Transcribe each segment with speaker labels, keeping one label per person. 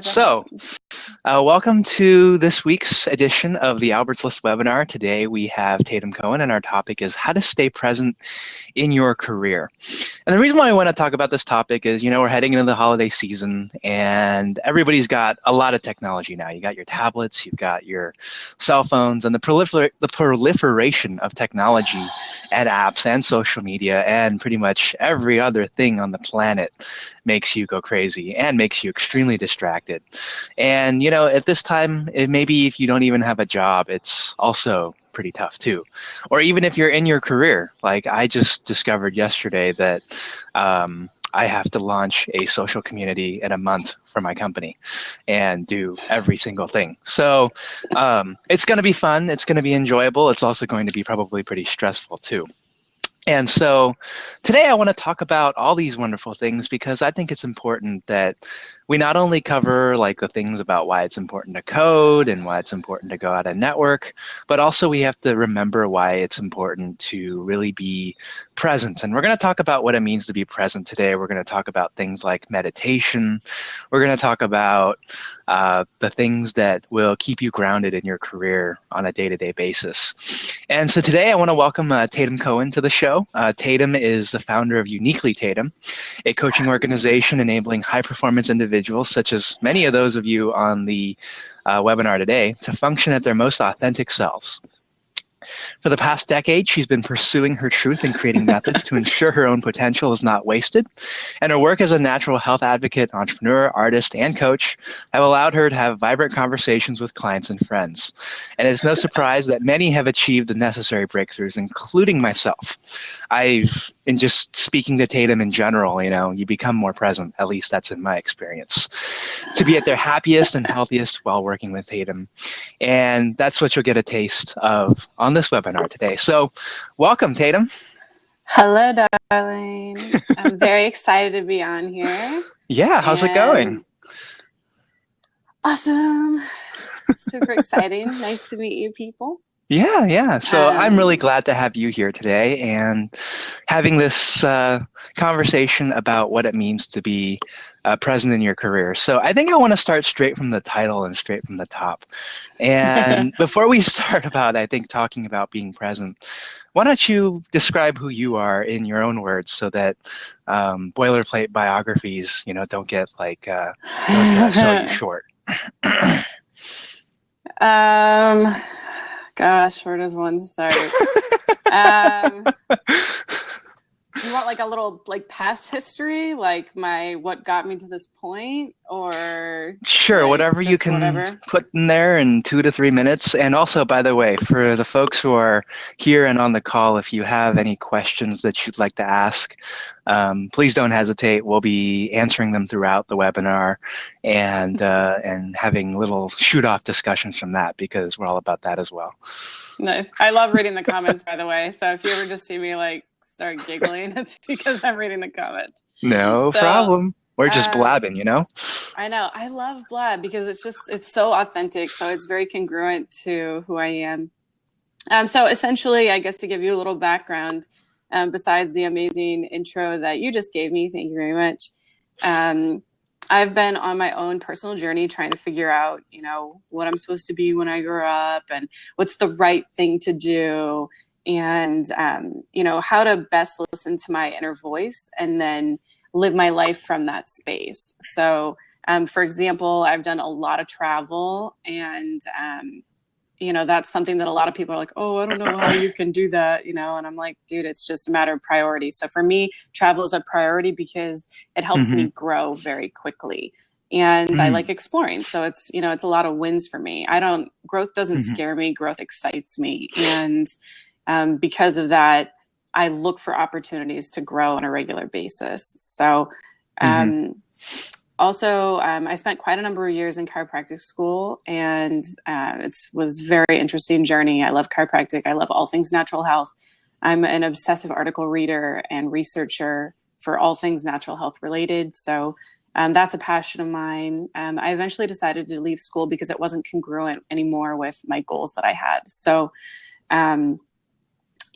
Speaker 1: So, welcome to this week's edition of the Albert's List webinar. Today we have Tatum Cohen, and our topic is how to stay present in your career. And the reason why I want to talk about this topic is, we're heading into the holiday season, and everybody's got a lot of technology now. You got your tablets, you've got your cell phones, and the proliferation of technology and apps and social media and pretty much every other thing on the planet makes you go crazy and makes you extremely distracted. And, at this time, maybe if you don't even have a job, it's also pretty tough too. Or even if you're in your career, like I just discovered yesterday that I have to launch a social community in a month for my company and do every single thing. So it's going to be fun. It's going to be enjoyable. It's also going to be probably pretty stressful too. And so today I want to talk about all these wonderful things because I think it's important that we not only cover like the things about why it's important to code and why it's important to go out and network, but also we have to remember why it's important to really be present. And we're going to talk about what it means to be present today. We're going to talk about things like meditation. We're going to talk about the things that will keep you grounded in your career on a day-to-day basis. And so today I want to welcome Tatum Cohen to the show. Tatum is the founder of Uniquely Tatum, a coaching organization enabling high-performance individuals, such as many of those of you on the webinar today, to function at their most authentic selves. For the past decade, she's been pursuing her truth and creating methods to ensure her own potential is not wasted. And her work as a natural health advocate, entrepreneur, artist, and coach have allowed her to have vibrant conversations with clients and friends. And it's no surprise that many have achieved the necessary breakthroughs, including myself. In just speaking to Tatum in general, you become more present. At least that's in my experience. To be at their happiest and healthiest while working with Tatum. And that's what you'll get a taste of on this webinar today. So welcome, Tatum.
Speaker 2: Hello, darling. I'm very excited to be on here.
Speaker 1: Yeah, how's it going?
Speaker 2: Awesome. Super exciting. Nice to meet you people.
Speaker 1: Yeah. So I'm really glad to have you here today and having this conversation about what it means to be present in your career. So I think I want to start straight from the title and straight from the top. And before we start talking about being present, why don't you describe who you are in your own words so that boilerplate biographies, don't get don't sell you short.
Speaker 2: Gosh, where does one start? Do you want like a little past history, like what got me to this point, or
Speaker 1: sure, whatever you can put in there in 2 to 3 minutes. And also, by the way, for the folks who are here and on the call, if you have any questions that you'd like to ask, please don't hesitate. We'll be answering them throughout the webinar and having little shoot-off discussions from that because we're all about that as well.
Speaker 2: Nice. I love reading the comments, by the way. So if you ever just see me start giggling, it's because I'm reading the comments.
Speaker 1: No problem. We're just blabbing,
Speaker 2: I know. I love blab because it's so authentic. So it's very congruent to who I am. So essentially, I guess to give you a little background, besides the amazing intro that you just gave me, thank you very much. I've been on my own personal journey trying to figure out, what I'm supposed to be when I grow up and what's the right thing to do and, how to best listen to my inner voice and then live my life from that space. So, for example, I've done a lot of travel and, that's something that a lot of people are like, oh, I don't know how you can do that, and I'm like, dude, it's just a matter of priority. So for me, travel is a priority because it helps me grow very quickly. And I like exploring. So it's, it's a lot of wins for me. Growth doesn't scare me. Growth excites me. And because of that, I look for opportunities to grow on a regular basis. So also, I spent quite a number of years in chiropractic school, and it was a very interesting journey. I love chiropractic. I love all things natural health. I'm an obsessive article reader and researcher for all things natural health related. So that's a passion of mine. I eventually decided to leave school because it wasn't congruent anymore with my goals that I had. So,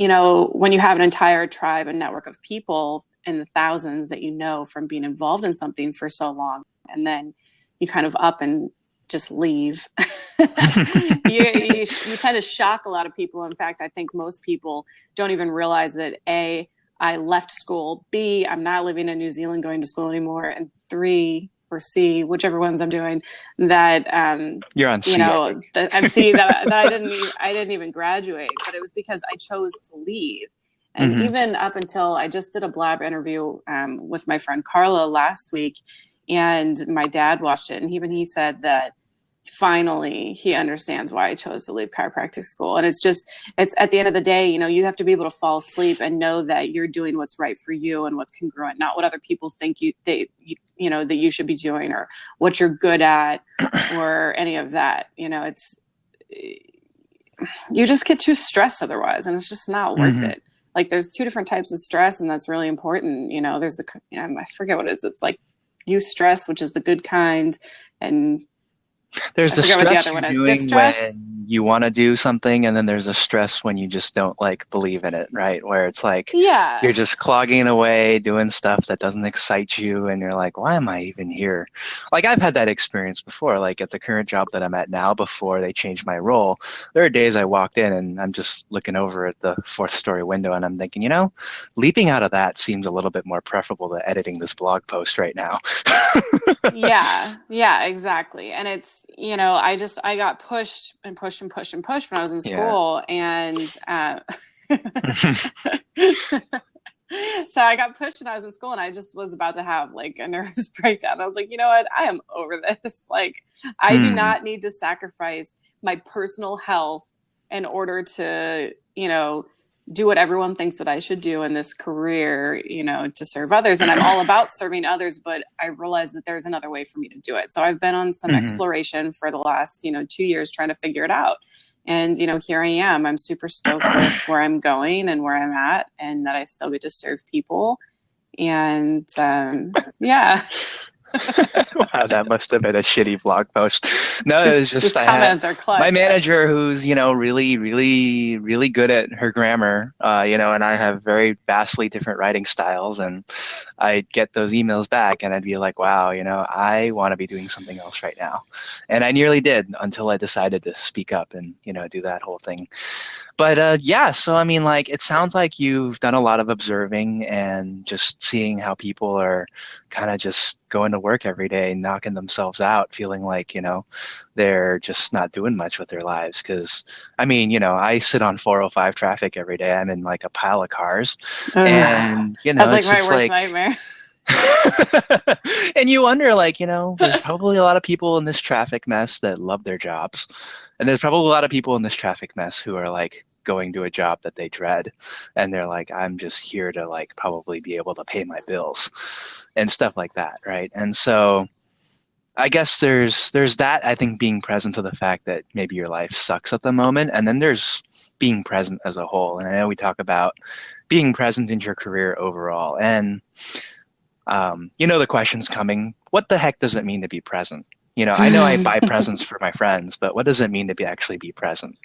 Speaker 2: when you have an entire tribe and network of people in the thousands that from being involved in something for so long, and then you kind of up and just leave. You tend to shock a lot of people. In fact, I think most people don't even realize that A, I left school, B, I'm not living in New Zealand going to school anymore, and 3, or C, whichever ones I'm doing, that
Speaker 1: You're on C, I think.
Speaker 2: that I'm C, that I didn't even graduate, but it was because I chose to leave. And
Speaker 1: Mm-hmm.
Speaker 2: even up until I just did a Blab interview with my friend Carla last week, and my dad watched it, and even he said that finally he understands why I chose to leave chiropractic school. And it's at the end of the day, you have to be able to fall asleep and know that you're doing what's right for you and what's congruent, not what other people think that you should be doing, or what you're good at, or any of that. You just get too stressed otherwise, and it's just not worth it. Like, there's 2 different types of stress, and that's really important. There's I forget what it is. It's like eustress, which is the good kind, and
Speaker 1: There's
Speaker 2: I
Speaker 1: the
Speaker 2: forget what the
Speaker 1: stress
Speaker 2: other
Speaker 1: you're
Speaker 2: one is.
Speaker 1: doing
Speaker 2: Distress.
Speaker 1: when you want to do something, and then there's a stress when you just don't like believe in it, right? Where it's like you're
Speaker 2: Yeah.
Speaker 1: just clogging away doing stuff that doesn't excite you, and you're like, why am I even here? Like, I've had that experience before, like at the current job that I'm at now, before they changed my role. There are days I walked in and I'm just looking over at the 4th-story window and I'm thinking, leaping out of that seems a little bit more preferable to editing this blog post right now.
Speaker 2: Yeah, exactly. And it's, I got pushed and pushed and pushed and pushed when I was in
Speaker 1: Yeah.
Speaker 2: school. And so I got pushed when I was in school, and I just was about to have like a nervous breakdown. I was like, you know what? I am over this. Like, I do
Speaker 1: Hmm.
Speaker 2: not need to sacrifice my personal health in order to, do what everyone thinks that I should do in this career, to serve others. And I'm all about serving others, but I realize that there's another way for me to do it. So I've been on some
Speaker 1: Hmm.
Speaker 2: exploration for the last, 2 years, trying to figure it out. And, here I am. I'm super stoked with where I'm going and where I'm at, and that I still get to serve people. And yeah.
Speaker 1: Wow, that must have been a shitty blog post. No, it was
Speaker 2: These
Speaker 1: just I had
Speaker 2: comments are
Speaker 1: my
Speaker 2: clutch. Yeah.
Speaker 1: manager who's, really, really, really good at her grammar, and I have very vastly different writing styles, and I'd get those emails back and I'd be like, wow, I want to be doing something else right now. And I nearly did until I decided to speak up and, do that whole thing. But yeah, so I mean, like, it sounds like you've done a lot of observing and just seeing how people are kind of just going to work every day, knocking themselves out, feeling like, they're just not doing much with their lives. Because, I mean, I sit on 405 traffic every day. I'm in like a pile of cars.
Speaker 2: Ugh.
Speaker 1: And,
Speaker 2: That's like
Speaker 1: it's
Speaker 2: my
Speaker 1: just
Speaker 2: worst
Speaker 1: like,
Speaker 2: nightmare.
Speaker 1: and you wonder, like, there's probably a lot of people in this traffic mess that love their jobs. And there's probably a lot of people in this traffic mess who are like going to a job that they dread. And they're like, I'm just here to like probably be able to pay my bills and stuff like that. Right. And so I guess there's that, I think, being present to the fact that maybe your life sucks at the moment. And then there's being present as a whole. And I know we talk about being present in your career overall. And the question's coming. What the heck does it mean to be present? I know I buy presents for my friends, but what does it mean to actually be present?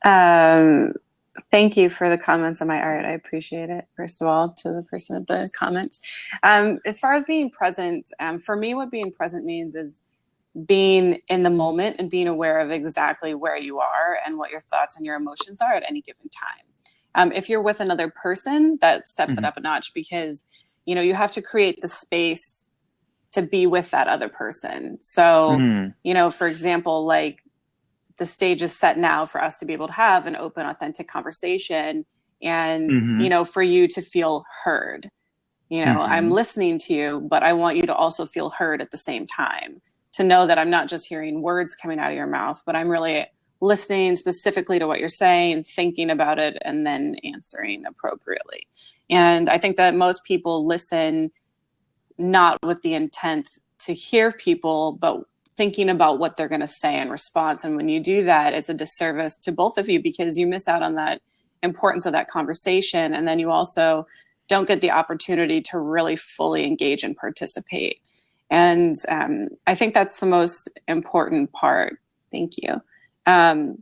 Speaker 2: um, Thank you for the comments on my art. I appreciate it, first of all, to the person at the comments. As far as being present, for me, what being present means is being in the moment and being aware of exactly where you are and what your thoughts and your emotions are at any given time. If you're with another person, that steps it
Speaker 1: Mm-hmm.
Speaker 2: up a notch, because you have to create the space to be with that other person. So,
Speaker 1: Mm-hmm.
Speaker 2: for example, like, the stage is set now for us to be able to have an open, authentic conversation, and
Speaker 1: Mm-hmm.
Speaker 2: for you to feel heard. I'm
Speaker 1: Mm-hmm.
Speaker 2: listening to you, but I want you to also feel heard at the same time, to know that I'm not just hearing words coming out of your mouth, but I'm really listening specifically to what you're saying, thinking about it, and then answering appropriately. And I think that most people listen not with the intent to hear people, but thinking about what they're going to say in response. And when you do that, it's a disservice to both of you, because you miss out on that importance of that conversation. And then you also don't get the opportunity to really fully engage and participate. And I think that's the most important part. Thank you.
Speaker 1: Mm-hmm.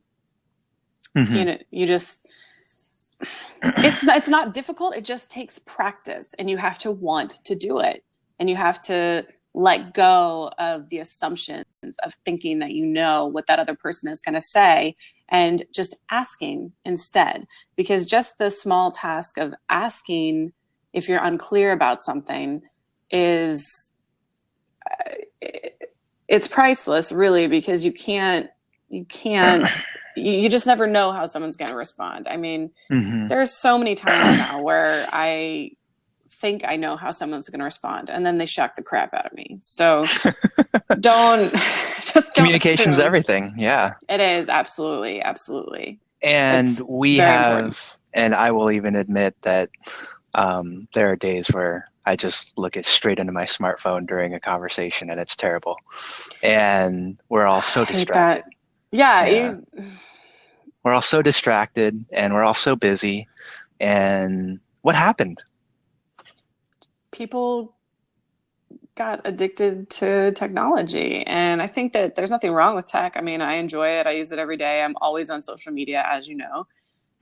Speaker 2: You just, it's not difficult. It just takes practice, and you have to want to do it, and you have to let go of the assumptions of thinking that you know what that other person is going to say, and just asking instead. Because just the small task of asking if you're unclear about something is it's priceless, really, because you just never know how someone's going to respond. I mean, there's so many times now where I think I know how someone's going to respond, and then they shock the crap out of me. So don't just don't
Speaker 1: Communication's
Speaker 2: assume.
Speaker 1: everything. Yeah.
Speaker 2: It is, absolutely, absolutely.
Speaker 1: And
Speaker 2: It's
Speaker 1: we
Speaker 2: very important.
Speaker 1: have, and I will even admit that there are days where I just look it straight into my smartphone during a conversation, and it's terrible. And we're all so
Speaker 2: I hate
Speaker 1: distracted.
Speaker 2: that. Yeah,
Speaker 1: Yeah. We're all so distracted, and we're all so busy. And what happened?
Speaker 2: people got addicted to technology, and I think that there's nothing wrong with tech. I mean, I enjoy it. I use it every day. I'm always on social media, as you know.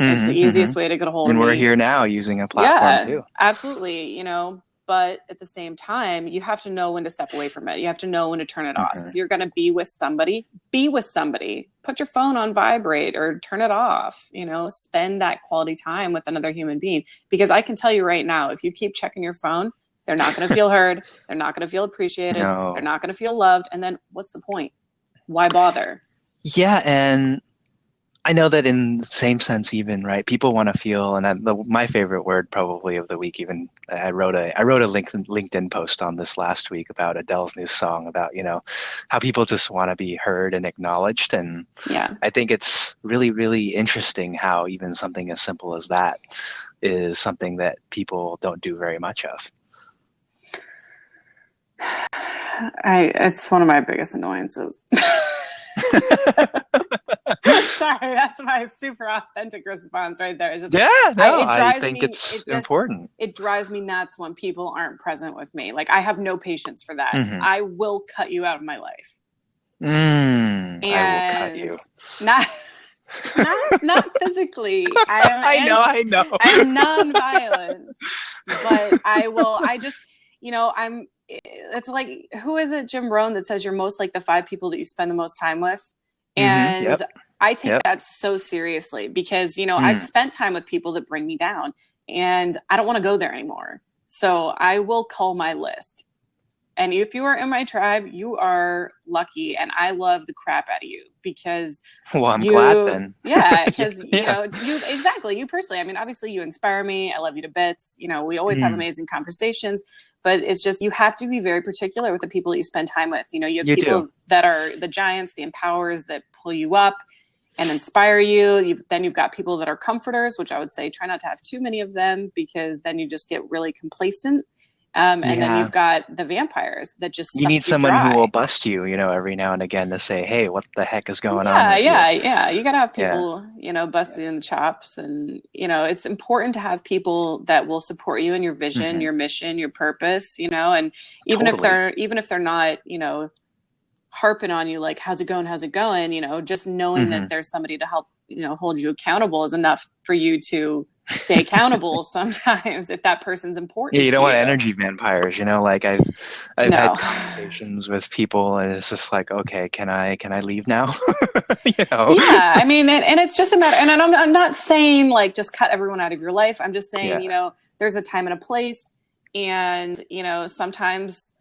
Speaker 2: It's the
Speaker 1: Hmm.
Speaker 2: easiest way to get a hold of
Speaker 1: And we're
Speaker 2: me.
Speaker 1: here now using a platform
Speaker 2: Yeah,
Speaker 1: too.
Speaker 2: absolutely. But at the same time, you have to know when to step away from it. You have to know when to turn it off.
Speaker 1: Hmm.
Speaker 2: If you're going to be with somebody, be with somebody. Put your phone on vibrate or turn it off. Spend that quality time with another human being. Because I can tell you right now, if you keep checking your phone, they're not going to feel heard. They're not going to feel appreciated. They're
Speaker 1: No.
Speaker 2: not going to feel loved. And then what's the point? Why bother?
Speaker 1: Yeah, and I know that in the same sense, even right, people want to feel, and my favorite word probably of the week. Even I wrote a LinkedIn post on this last week about Adele's new song about how people just want to be heard and acknowledged, and
Speaker 2: Yeah.
Speaker 1: I think it's really really interesting how even something as simple as that is something that people don't do very much of.
Speaker 2: It's one of my biggest annoyances. Sorry, that's my super authentic response right there. It's just,
Speaker 1: Yeah, no,
Speaker 2: it
Speaker 1: I
Speaker 2: drives
Speaker 1: think
Speaker 2: me.
Speaker 1: it's important.
Speaker 2: It drives me nuts when people aren't present with me. Like, I have no patience for that.
Speaker 1: Hmm.
Speaker 2: I will cut you out of my life,
Speaker 1: I will cut
Speaker 2: and
Speaker 1: you.
Speaker 2: not, not physically.
Speaker 1: I know, I know.
Speaker 2: I am non-violent, but I will. I just, I'm. It's like, who is it? Jim Rohn, that says you're most like the 5 people that you spend the most time with. And
Speaker 1: Yep,
Speaker 2: I take
Speaker 1: yep.
Speaker 2: that so seriously because, I've
Speaker 1: Mm.
Speaker 2: spent time with people that bring me down, and I don't want to go there anymore. So I will cull my list. And if you are in my tribe, you are lucky. And I love the crap out of you because
Speaker 1: Well, I'm glad then.
Speaker 2: yeah,
Speaker 1: Yeah,
Speaker 2: because,
Speaker 1: yeah.
Speaker 2: you personally, I mean, obviously you inspire me. I love you to bits. We always have
Speaker 1: Mm.
Speaker 2: amazing conversations, but it's just, you have to be very particular with the people that you spend time with. You have
Speaker 1: You do.
Speaker 2: people that are the giants, the empowers that pull you up and inspire you. Then you've got people that are comforters, which I would say try not to have too many of them, because then you just get really complacent. And then
Speaker 1: Yeah.
Speaker 2: you've got the vampires that just
Speaker 1: You need
Speaker 2: suck you
Speaker 1: someone who will
Speaker 2: dry.
Speaker 1: bust you, every now and again to say, "Hey, what the heck is going on
Speaker 2: Yeah,
Speaker 1: with you?"
Speaker 2: yeah, yeah. You got to have
Speaker 1: Yeah.
Speaker 2: people, busted in the chops. And, it's important to have people that will support you in your vision,
Speaker 1: Hmm.
Speaker 2: your mission, your purpose, and
Speaker 1: Totally.
Speaker 2: even if they're not, harping on you, like, how's it going? How's it going? Just knowing that
Speaker 1: Hmm.
Speaker 2: there's somebody to help, hold you accountable is enough for you to stay accountable sometimes if that person's
Speaker 1: Yeah,
Speaker 2: important
Speaker 1: you
Speaker 2: to
Speaker 1: don't want
Speaker 2: you.
Speaker 1: energy vampires, like I've
Speaker 2: No.
Speaker 1: had conversations with people and it's just like, okay, can I leave now? You know?
Speaker 2: Yeah, I mean, and it's just a matter, and I'm not saying like just cut everyone out of your life. I'm just saying,
Speaker 1: Yeah.
Speaker 2: there's a time and a place, and sometimes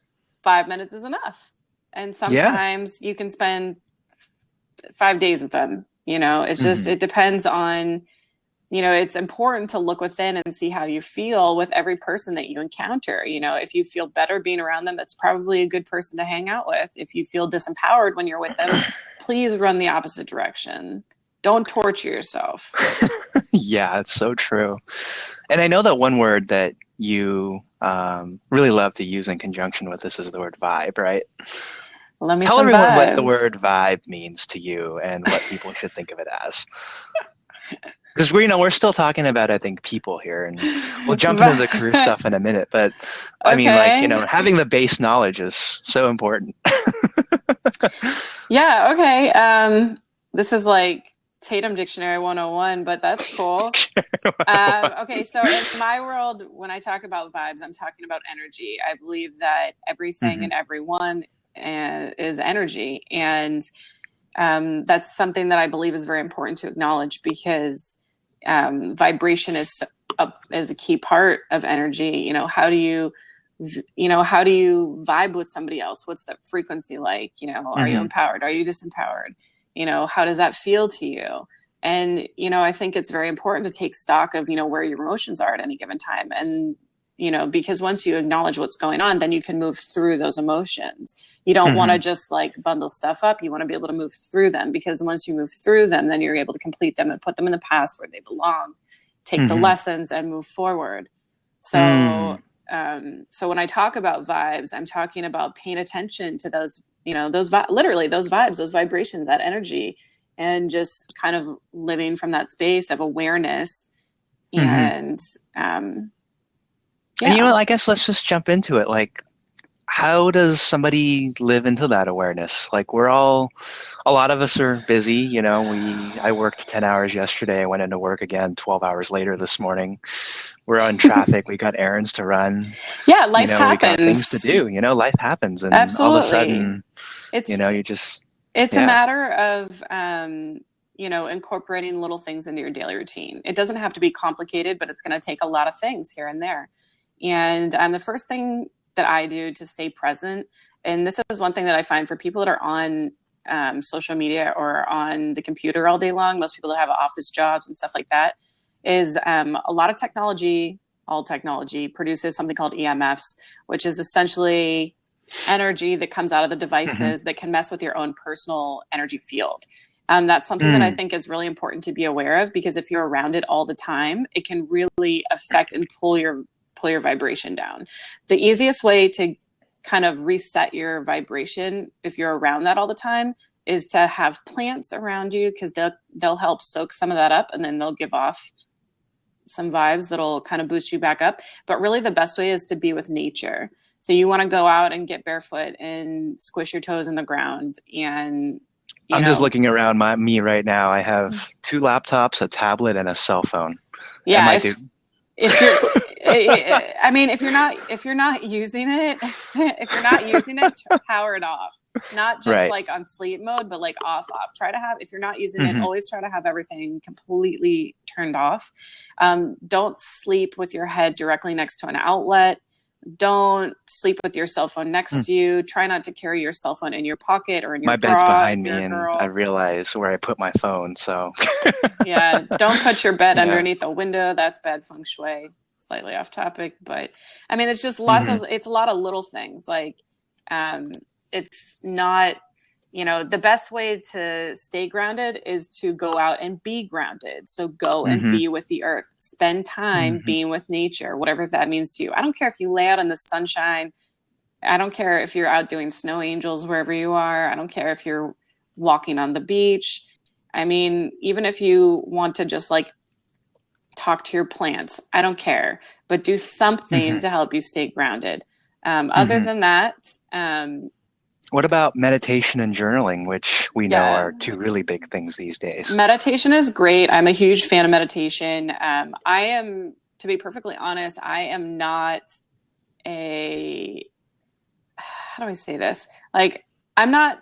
Speaker 2: 5 minutes is enough, and
Speaker 1: Yeah.
Speaker 2: sometimes you can spend 5 days with them. It's just,
Speaker 1: Hmm.
Speaker 2: it depends on, it's important to look within and see how you feel with every person that you encounter. If you feel better being around them, that's probably a good person to hang out with. If you feel disempowered when you're with them, please run the opposite direction. Don't torture yourself.
Speaker 1: Yeah, it's so true. And I know that one word that you really love to use in conjunction with this is the word vibe, right?
Speaker 2: Love me
Speaker 1: Tell
Speaker 2: some
Speaker 1: everyone what the
Speaker 2: vibes.
Speaker 1: word vibe means to you and what people should think of it as. Because we're still talking about, I think, people here, and we'll jump into the career stuff in a minute. But I mean, like,
Speaker 2: Okay.
Speaker 1: having the base knowledge is so important.
Speaker 2: Yeah, okay. This is like Tatum Dictionary 101, but that's cool. Okay, so in my world, when I talk about vibes, I'm talking about energy. I believe that everything
Speaker 1: Hmm.
Speaker 2: and everyone is energy. And that's something that I believe is very important to acknowledge because vibration is a key part of energy. How do you vibe with somebody else? What's that frequency like? Are you
Speaker 1: Hmm.
Speaker 2: empowered? Are you disempowered? How does that feel to you? And I think it's very important to take stock of where your emotions are at any given time. And because once you acknowledge what's going on, then you can move through those emotions. You don't want to
Speaker 1: Hmm.
Speaker 2: just like bundle stuff up. You want to be able to move through them, because once you move through them, then you're able to complete them and put them in the past where they belong, take the
Speaker 1: Hmm.
Speaker 2: lessons and move forward. So,
Speaker 1: Mm.
Speaker 2: so when I talk about vibes, I'm talking about paying attention to those, literally those vibes, those vibrations, that energy, and just kind of living from that space of awareness.
Speaker 1: Hmm.
Speaker 2: And
Speaker 1: And
Speaker 2: yeah.
Speaker 1: I guess let's just jump into it. Like, how does somebody live into that awareness? Like, a lot of us are busy. I worked 10 hours yesterday. I went into work again 12 hours later this morning. We're on traffic. We got errands to run.
Speaker 2: Yeah, life
Speaker 1: We got things to
Speaker 2: happens.
Speaker 1: do. Life happens. And all of a
Speaker 2: Absolutely.
Speaker 1: sudden,
Speaker 2: It's
Speaker 1: you just,
Speaker 2: it's a
Speaker 1: yeah.
Speaker 2: matter of incorporating little things into your daily routine. It doesn't have to be complicated, but it's going to take a lot of things here and there. And the first thing that I do to stay present, and this is one thing that I find for people that are on social media or on the computer all day long, most people that have office jobs and stuff like that, is a lot of technology, all technology produces something called EMFs, which is essentially energy that comes out of the
Speaker 1: Hmm.
Speaker 2: devices that can mess with your own personal energy field. That's something that I
Speaker 1: Mm.
Speaker 2: think is really important to be aware of, because if you're around it all the time, it can really affect and pull your vibration down. The easiest way to kind of reset your vibration if you're around that all the time is to have plants around you, because they'll help soak some of that up, and then they'll give off some vibes that'll kind of boost you back up. But really, the best way is to be with nature. So you want to go out and get barefoot and squish your toes in the ground, and you
Speaker 1: I'm just
Speaker 2: know
Speaker 1: looking around me right now. I have two laptops, a tablet, and a cell phone. Am
Speaker 2: yeah,
Speaker 1: I
Speaker 2: if you're I mean, if you're not using it, if you're not using it, power it off. Not just
Speaker 1: right?
Speaker 2: like on sleep mode, but like off. Try to have, if you're not using it,
Speaker 1: Hmm.
Speaker 2: always try to have everything completely turned off. Don't sleep with your head directly next to an outlet. Don't sleep with your cell phone next to you. Try not to carry your cell phone in your pocket or in your
Speaker 1: My bed's
Speaker 2: bra if
Speaker 1: behind
Speaker 2: you're
Speaker 1: me,
Speaker 2: a
Speaker 1: and I
Speaker 2: girl.
Speaker 1: realize where I put my phone. So,
Speaker 2: Yeah, don't put your bed
Speaker 1: yeah.
Speaker 2: underneath a window. That's bad feng shui. Slightly off topic, but I mean, it's just
Speaker 1: Hmm.
Speaker 2: it's a lot of little things. Like, it's not, the best way to stay grounded is to go out and be grounded. So go and
Speaker 1: Hmm.
Speaker 2: be with the earth, spend time
Speaker 1: Hmm.
Speaker 2: being with nature, whatever that means to you. I don't care if you lay out in the sunshine. I don't care if you're out doing snow angels wherever you are. I don't care if you're walking on the beach. I mean, even if you want to just like talk to your plants, I don't care, but do something
Speaker 1: Hmm.
Speaker 2: to help you stay grounded. Other
Speaker 1: Hmm.
Speaker 2: than that,
Speaker 1: What about meditation and journaling, which we know
Speaker 2: yeah,
Speaker 1: are two really big things these days?
Speaker 2: meditation is great. I'm a huge fan of meditation. I am, to be perfectly honest, I am not a, how do I say this? Like, I'm not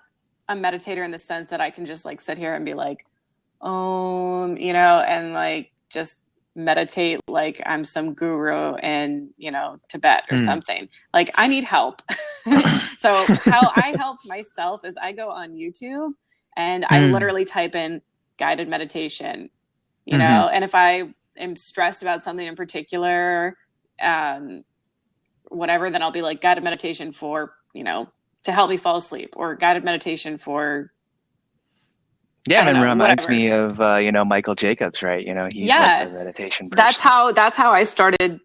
Speaker 2: a meditator in the sense that I can just like sit here and be like, and like just meditate like I'm some guru in, Tibet or
Speaker 1: Hmm.
Speaker 2: something. Like, I need help. So how I help myself is I go on YouTube and I
Speaker 1: Hmm.
Speaker 2: literally type in guided meditation,
Speaker 1: Hmm.
Speaker 2: and if I am stressed about something in particular, um, whatever, then I'll be like guided meditation for, to help me fall asleep, or guided meditation for,
Speaker 1: Yeah,
Speaker 2: I don't
Speaker 1: and it
Speaker 2: know,
Speaker 1: reminds
Speaker 2: whatever.
Speaker 1: me of Michael Jacobs, right? He's like
Speaker 2: Yeah,
Speaker 1: the meditation
Speaker 2: that's
Speaker 1: person.
Speaker 2: how I started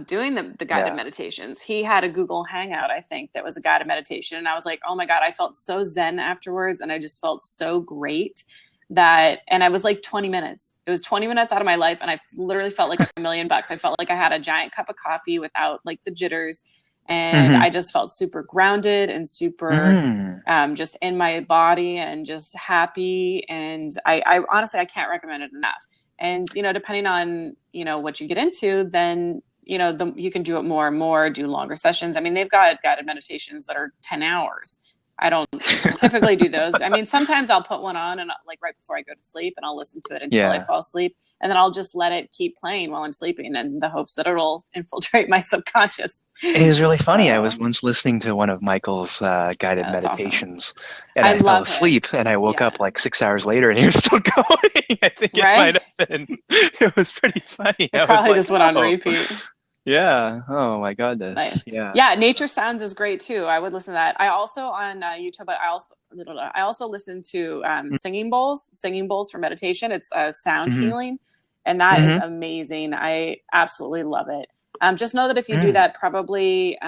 Speaker 2: doing the guided
Speaker 1: Yeah.
Speaker 2: meditations. He had a Google Hangout, I think, that was a guided meditation, and I was like, oh my god, I felt so zen afterwards, and I just felt so great that. And I was like 20 minutes. It was 20 minutes out of my life, and I literally felt like $1 million. I felt like I had a giant cup of coffee without like the jitters, And
Speaker 1: Mm-hmm.
Speaker 2: I just felt super grounded and super
Speaker 1: Mm.
Speaker 2: just in my body and just happy. And I honestly, I can't recommend it enough. And, depending on, what you get into, then, you can do it more and more, do longer sessions. I mean, they've got guided meditations that are 10 hours. I don't typically do those. I mean, sometimes I'll put one on and like right before I go to sleep, and I'll listen to it until I
Speaker 1: Yeah.
Speaker 2: fall asleep. And then I'll just let it keep playing while I'm sleeping in the hopes that it'll infiltrate my subconscious.
Speaker 1: It was really funny. I was
Speaker 2: So,
Speaker 1: once listening to one of Michael's guided
Speaker 2: yeah, that's awesome.
Speaker 1: meditations, and
Speaker 2: I
Speaker 1: I fell
Speaker 2: love his.
Speaker 1: asleep, and I woke
Speaker 2: Yeah.
Speaker 1: up like 6 hours later, and he was still going. I think it might
Speaker 2: Right?
Speaker 1: have been. It was pretty funny.
Speaker 2: It
Speaker 1: I was
Speaker 2: probably
Speaker 1: like,
Speaker 2: just went on
Speaker 1: oh,
Speaker 2: repeat.
Speaker 1: yeah. Oh my goodness.
Speaker 2: Nice.
Speaker 1: Yeah.
Speaker 2: Yeah,
Speaker 1: So.
Speaker 2: Nature Sounds is great too. I would listen to that. I also on YouTube. I also listen to singing bowls for meditation. It's sound
Speaker 1: Mm-hmm.
Speaker 2: healing, and that is
Speaker 1: Mm-hmm.
Speaker 2: amazing. I absolutely love it. Just know that if you do
Speaker 1: Mm.
Speaker 2: that, probably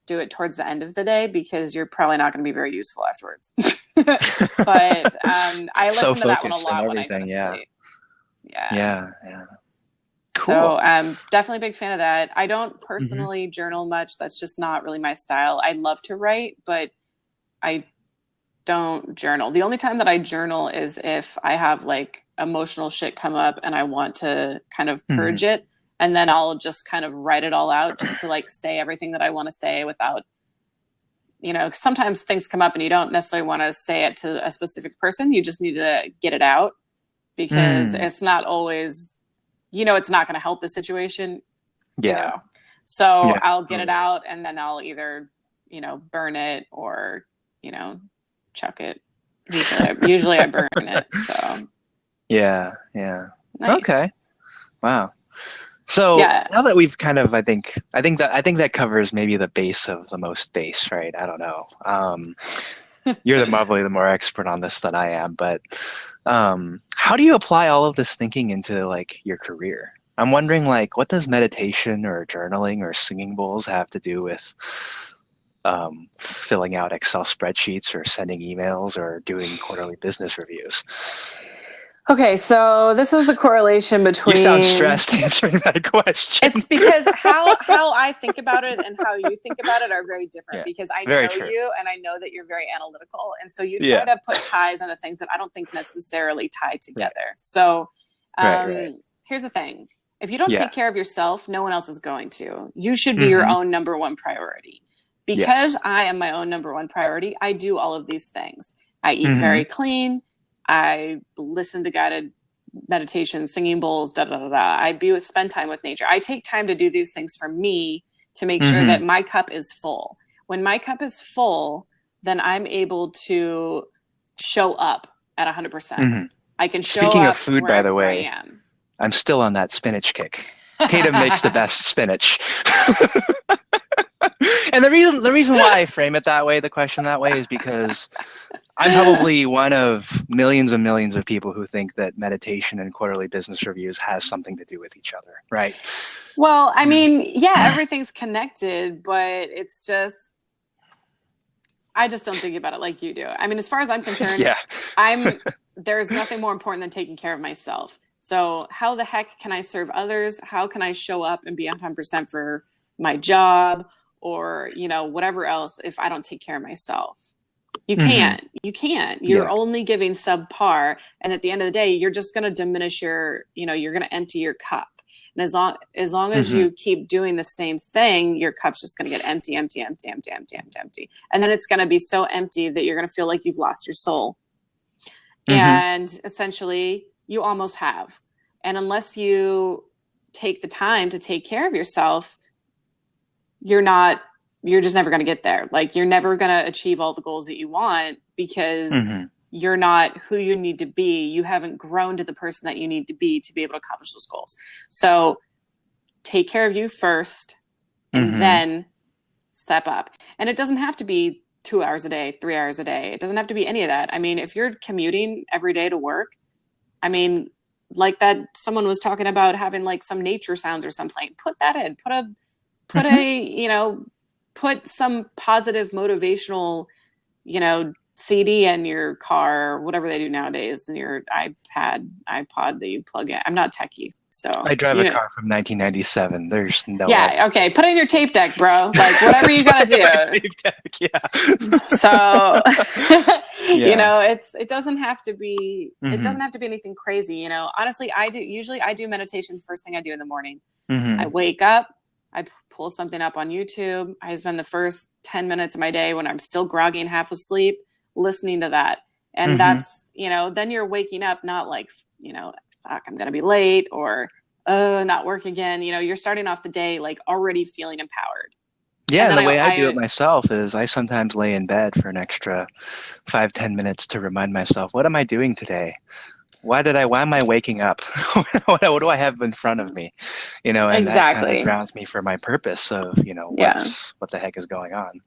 Speaker 2: do it towards the end of the day because you're probably not going to be very useful afterwards. But I
Speaker 1: So
Speaker 2: listen to that one a
Speaker 1: focused and
Speaker 2: lot when I go to
Speaker 1: everything. Yeah.
Speaker 2: sleep. Yeah.
Speaker 1: Yeah. Yeah.
Speaker 2: So
Speaker 1: Cool.
Speaker 2: definitely a big fan of that. I don't
Speaker 1: Mm-hmm.
Speaker 2: personally journal much. That's just not really my style. I love to write, but I don't journal. The only time that I journal is if I have like emotional shit come up and I want to kind of
Speaker 1: Mm-hmm.
Speaker 2: purge it. And then I'll just kind of write it all out just to like say everything that I want to say without, sometimes things come up and you don't necessarily want to say it to a specific person. You just need to get it out because
Speaker 1: Mm.
Speaker 2: it's not always, it's not going to help the situation, you
Speaker 1: Yeah.
Speaker 2: know. So
Speaker 1: Yeah.
Speaker 2: I'll get it
Speaker 1: Totally.
Speaker 2: out and then I'll either, burn it or, you know, chuck it. Usually I burn it. So
Speaker 1: Yeah. Yeah.
Speaker 2: nice.
Speaker 1: Okay. Wow. So
Speaker 2: Yeah.
Speaker 1: now that we've kind of, I think that covers maybe the base of the most base, right? I don't know. You're probably the more expert on this than I am, but how do you apply all of this thinking into like your career? I'm wondering, like, what does meditation or journaling or singing bowls have to do with filling out Excel spreadsheets or sending emails or doing quarterly business reviews?
Speaker 2: Okay, so this is the correlation
Speaker 1: You sound
Speaker 2: between
Speaker 1: stressed answering that question.
Speaker 2: it's because how I think about it and how you think about it are very different
Speaker 1: Yeah,
Speaker 2: because I
Speaker 1: very
Speaker 2: know
Speaker 1: true.
Speaker 2: you and I know that you're very analytical. And so you try
Speaker 1: Yeah,
Speaker 2: to put ties into things that I don't think necessarily tie
Speaker 1: right,
Speaker 2: together. So
Speaker 1: right.
Speaker 2: here's the thing. If you don't
Speaker 1: Yeah,
Speaker 2: take care of yourself, no one else is going to. You should be your
Speaker 1: hmm
Speaker 2: own number one priority. Because
Speaker 1: yes.
Speaker 2: I am my own number one priority, I do all of these things. I eat
Speaker 1: hmm
Speaker 2: very clean. I listen to guided meditation, singing bowls, da da da da. Spend time with nature. I take time to do these things for me to make sure
Speaker 1: hmm
Speaker 2: that my cup is full. When my cup is full, then I'm able to show up at 100%.
Speaker 1: hmm
Speaker 2: I can show
Speaker 1: Speaking of
Speaker 2: up
Speaker 1: food, by the
Speaker 2: wherever I
Speaker 1: way,
Speaker 2: am.
Speaker 1: I'm still on that spinach kick. Tatum makes the best spinach. And the reason why I frame it that way, the question that way, is because I'm probably one of millions and millions of people who think that meditation and quarterly business reviews has something to do with each other, right?
Speaker 2: Well, I mean, yeah, everything's connected, but it's just, I just don't think about it like you do. I mean, as far as I'm concerned,
Speaker 1: Yeah.
Speaker 2: there's nothing more important than taking care of myself. So how the heck can I serve others? How can I show up and be 100% for my job or, whatever else if I don't take care of myself? You
Speaker 1: hmm
Speaker 2: can't. You can't. You're
Speaker 1: Yeah.
Speaker 2: only giving subpar. And at the end of the day, you're just going to diminish you're going to empty your cup. And as long as
Speaker 1: hmm
Speaker 2: you keep doing the same thing, your cup's just going to get empty, empty, empty, empty, empty, empty, empty. And then it's going to be so empty that you're going to feel like you've lost your soul.
Speaker 1: hmm
Speaker 2: And essentially, you almost have. And unless you take the time to take care of yourself, you're just never going to get there. Like you're never going to achieve all the goals that you want because
Speaker 1: hmm
Speaker 2: you're not who you need to be. You haven't grown to the person that you need to be able to accomplish those goals. So take care of you first and
Speaker 1: hmm
Speaker 2: then step up. And it doesn't have to be 2 hours a day, 3 hours a day. It doesn't have to be any of that. I mean, if you're commuting every day to work, I mean, like that someone was talking about having like some nature sounds or something, put that in, put
Speaker 1: hmm
Speaker 2: a, put some positive motivational, CD in your car, or whatever they do nowadays, in your iPod that you plug in. I'm not techie, So,
Speaker 1: I drive a car from 1997. There's no way.
Speaker 2: yeah, okay, put in your tape deck, bro. Like whatever you gotta
Speaker 1: Put in my
Speaker 2: do.
Speaker 1: tape deck, yeah.
Speaker 2: So,
Speaker 1: Yeah.
Speaker 2: it doesn't have to be, it
Speaker 1: Mm-hmm.
Speaker 2: doesn't have to be anything crazy. Honestly, usually I do meditation the first thing I do in the morning. I
Speaker 1: Mm-hmm.
Speaker 2: wake up, I pull something up on YouTube. I spend the first 10 minutes of my day when I'm still groggy and half asleep listening to that. And
Speaker 1: Mm-hmm.
Speaker 2: that's, then you're waking up not like, fuck, I'm going to be late or, not work again. You're starting off the day like already feeling empowered.
Speaker 1: Yeah,
Speaker 2: And
Speaker 1: and
Speaker 2: then
Speaker 1: the way I do it myself is I sometimes lay in bed for an extra 5, 10 minutes to remind myself, what am I doing today? Why am I waking up? What do I have in front of me? And that kind of
Speaker 2: exactly.
Speaker 1: grounds me for my purpose of,
Speaker 2: Yeah.
Speaker 1: what the heck is going on?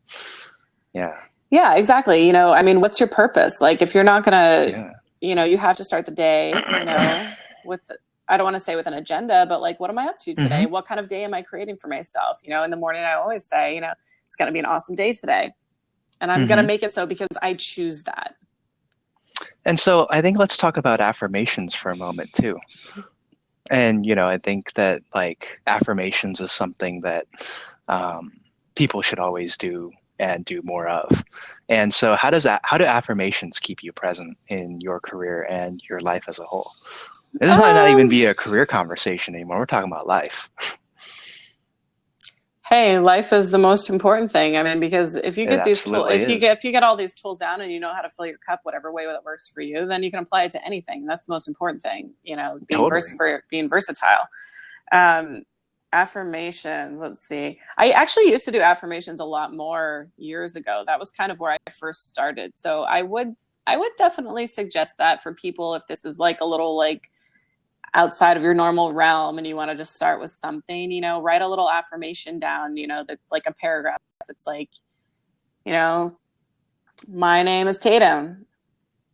Speaker 1: Yeah.
Speaker 2: Yeah, exactly. What's your purpose? Like if you're not going to,
Speaker 1: Yeah.
Speaker 2: you have to start the day, with, I don't want to say with an agenda, but like, what am I up to
Speaker 1: Mm-hmm.
Speaker 2: today? What kind of day am I creating for myself? In the morning, I always say, it's going to be an awesome day today. And I'm going to
Speaker 1: Mm-hmm.
Speaker 2: make it so because I choose that.
Speaker 1: And so I think let's talk about affirmations for a moment too. And, I think that like affirmations is something that people should always do and do more of. And so how do affirmations keep you present in your career and your life as a whole? This might not even
Speaker 2: Um,
Speaker 1: be a career conversation anymore. We're talking about life.
Speaker 2: Hey, life is the most important thing. Because if you
Speaker 1: It
Speaker 2: get these tools,
Speaker 1: absolutely is.
Speaker 2: if you get all these tools down and you know how to fill your cup, whatever way that works for you, then you can apply it to anything. That's the most important thing.
Speaker 1: Totally.
Speaker 2: Being versatile. Um, Affirmations. Let's see. I actually used to do affirmations a lot more years ago. That was kind of where I first started. So I would definitely suggest that for people if this is like a little like outside of your normal realm and you want to just start with something, write a little affirmation down, that's like a paragraph. It's like, you know, my name is Tatum.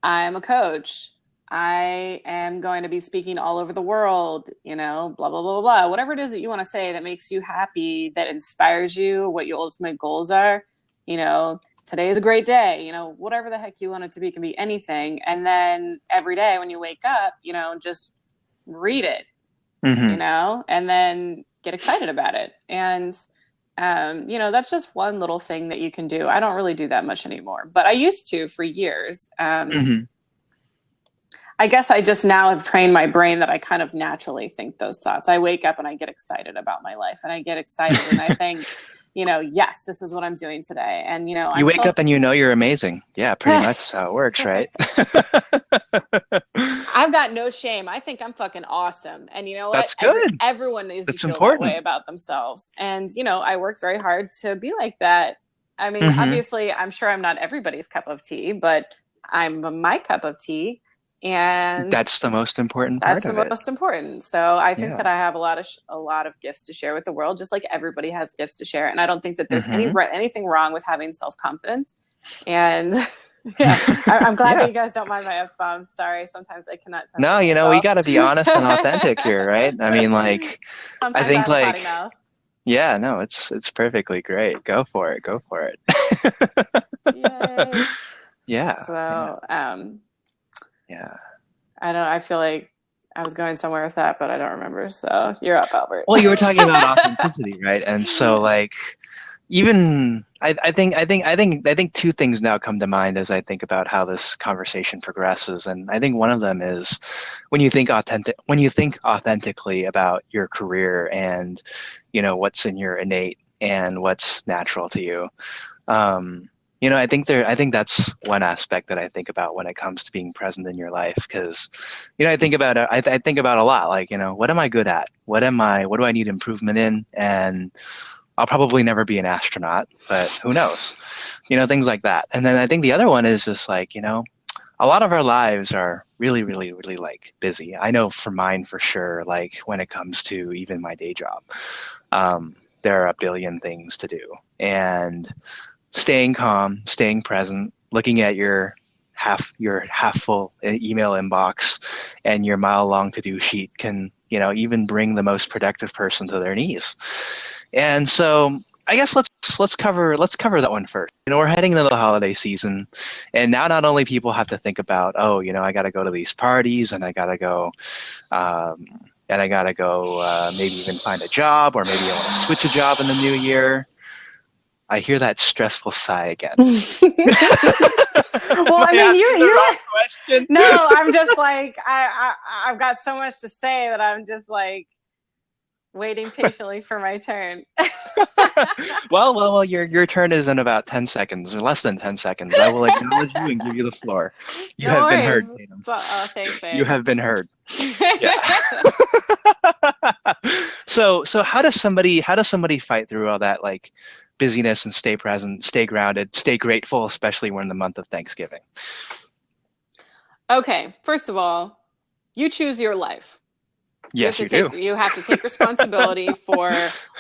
Speaker 2: I'm a coach. I am going to be speaking all over the world, blah, blah, blah, blah. Whatever it is that you want to say that makes you happy, that inspires you, what your ultimate goals are, today is a great day, whatever the heck you want it to be, can be anything. And then every day when you wake up, just read it,
Speaker 1: Mm-hmm.
Speaker 2: and then get excited about it. And, that's just one little thing that you can do. I don't really do that much anymore, but I used to for years.
Speaker 1: Mm-hmm.
Speaker 2: I guess I just now have trained my brain that I kind of naturally think those thoughts. I wake up and I get excited about my life and I get excited and I think, yes, this is what I'm doing today. And,
Speaker 1: You wake up and you're amazing. Yeah, pretty much how it works, right?
Speaker 2: I've got no shame. I think I'm fucking awesome. And you know what?
Speaker 1: That's good.
Speaker 2: Everyone needs to
Speaker 1: That's
Speaker 2: feel that way
Speaker 1: important.
Speaker 2: about themselves. And, I work very hard to be like that.
Speaker 1: Mm-hmm.
Speaker 2: Obviously, I'm sure I'm not everybody's cup of tea, but I'm my cup of tea. And
Speaker 1: That's the most important part
Speaker 2: that's the
Speaker 1: of it.
Speaker 2: most important. So I think
Speaker 1: Yeah.
Speaker 2: that I have a lot of gifts to share with the world, just like everybody has gifts to share. And I don't think that there's
Speaker 1: Mm-hmm.
Speaker 2: anything wrong with having self-confidence. And yeah, I'm glad that
Speaker 1: Yeah.
Speaker 2: you guys don't mind my F-bombs. sorry, sometimes I cannot
Speaker 1: No,
Speaker 2: censor
Speaker 1: we
Speaker 2: myself.
Speaker 1: got to be honest and authentic here, right? Like, I
Speaker 2: Sometimes I
Speaker 1: think
Speaker 2: have a potty
Speaker 1: like,
Speaker 2: mouth.
Speaker 1: yeah, no, it's perfectly great. Go for it. Go for it.
Speaker 2: Yay.
Speaker 1: Yeah. Yeah.
Speaker 2: So
Speaker 1: Yeah.
Speaker 2: I don't, I feel like I was going somewhere with that, but I don't remember. So you're up, Albert.
Speaker 1: Well, you were talking about authenticity, right? And so like even I think two things now come to mind as I think about how this conversation progresses. And I think one of them is when you think authentically about your career and what's in your innate and what's natural to you. I think that's one aspect that I think about when it comes to being present in your life because I think about it, I think about a lot like what am I good at, what do I need improvement in, and I'll probably never be an astronaut, but who knows, things like that. And then I think the other one is just like a lot of our lives are really really really like busy. I know for mine for sure, like when it comes to even my day job, there are a billion things to do, and staying calm, staying present, looking at your half full email inbox and your mile long to do sheet can even bring the most productive person to their knees. And so I guess let's cover that one first. We're heading into the holiday season, and now not only people have to think about I got to go to these parties and I got to go and I gotta go maybe even find a job, or maybe I want to switch a job in the new year. I hear that stressful sigh again.
Speaker 2: Well,
Speaker 1: Am
Speaker 2: I
Speaker 1: I
Speaker 2: mean,
Speaker 1: asking the wrong question?
Speaker 2: no, I'm just like, I've got so much to say that I'm just like waiting patiently for my turn.
Speaker 1: Well, your turn is in about 10 seconds, or less than 10 seconds. I will acknowledge you and give you the floor. You
Speaker 2: No
Speaker 1: have been
Speaker 2: worries.
Speaker 1: heard, Tatum.
Speaker 2: Oh, thanks,
Speaker 1: You
Speaker 2: babe.
Speaker 1: have been heard. Yeah. So how does somebody fight through all that like busyness and stay present, stay grounded, stay grateful, especially when in the month of Thanksgiving?
Speaker 2: Okay, first of all, you choose your life.
Speaker 1: Yes, you do.
Speaker 2: You have to take responsibility for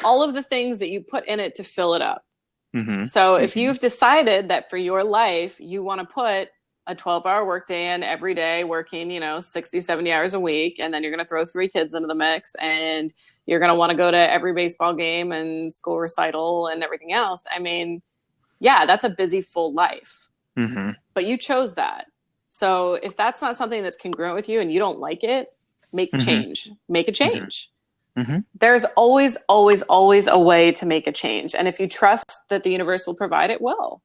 Speaker 2: all of the things that you put in it to fill it up.
Speaker 1: Mm-hmm.
Speaker 2: So if
Speaker 1: Mm-hmm.
Speaker 2: you've decided that for your life you want to put a 12-hour workday in every day, working, 60, 70 hours a week, and then you're going to throw three kids into the mix, and you're going to want to go to every baseball game and school recital and everything else. I mean, yeah, that's a busy, full life,
Speaker 1: Mm-hmm.
Speaker 2: but you chose that. So if that's not something that's congruent with you and you don't like it, make
Speaker 1: Mm-hmm.
Speaker 2: change. Make a
Speaker 1: Mm-hmm.
Speaker 2: change.
Speaker 1: Mm-hmm.
Speaker 2: There's always, always, always a way to make a change. And if you trust that the universe will provide, it will.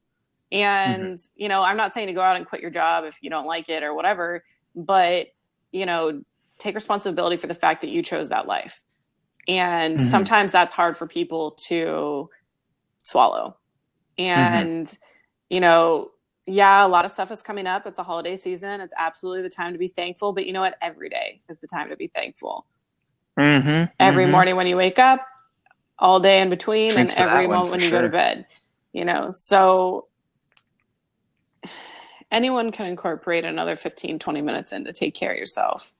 Speaker 1: Mm-hmm.
Speaker 2: And, I'm not saying to go out and quit your job if you don't like it or whatever, but, take responsibility for the fact that you chose that life. And
Speaker 1: Mm-hmm.
Speaker 2: sometimes that's hard for people to swallow.
Speaker 1: Mm-hmm.
Speaker 2: And, you know, yeah, a lot of stuff is coming up. It's a holiday season. It's absolutely the time to be thankful. But you know what? Every day is the time to be thankful.
Speaker 1: Mm-hmm.
Speaker 2: Every
Speaker 1: Mm-hmm.
Speaker 2: morning when you wake up, all day in between, and
Speaker 1: Drinks to
Speaker 2: every
Speaker 1: that one
Speaker 2: moment
Speaker 1: for
Speaker 2: when you go to
Speaker 1: sure.
Speaker 2: bed. So anyone can incorporate another 15, 20 minutes in to take care of yourself.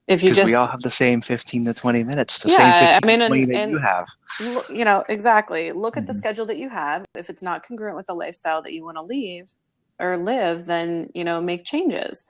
Speaker 2: If you
Speaker 1: Because we all
Speaker 2: just,
Speaker 1: have the same 15 to 20 minutes, the same
Speaker 2: yeah, I
Speaker 1: 15 to
Speaker 2: mean,
Speaker 1: 20 that
Speaker 2: and
Speaker 1: you have.
Speaker 2: exactly. Look at the
Speaker 1: Mm-hmm.
Speaker 2: schedule that you have. If it's not congruent with the lifestyle that you want to leave or live, then, make changes.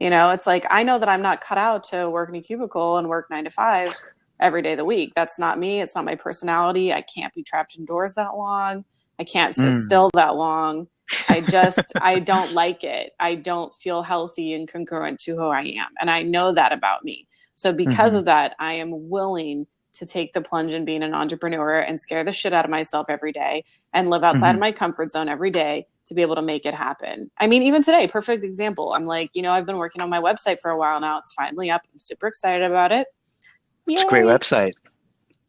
Speaker 2: It's like, I know that I'm not cut out to work in a cubicle and work 9 to 5 every day of the week. That's not me. It's not my personality. I can't be trapped indoors that long. I can't sit
Speaker 1: Mm.
Speaker 2: still that long. I don't like it. I don't feel healthy and congruent to who I am. And I know that about me. So because
Speaker 1: Mm-hmm.
Speaker 2: of that, I am willing to take the plunge in being an entrepreneur and scare the shit out of myself every day and live outside
Speaker 1: Mm-hmm.
Speaker 2: of my comfort zone every day to be able to make it happen. I mean, even today, perfect example. I'm like, I've been working on my website for a while now. It's finally up. I'm super excited about it.
Speaker 1: It's a great
Speaker 2: Yay.
Speaker 1: website.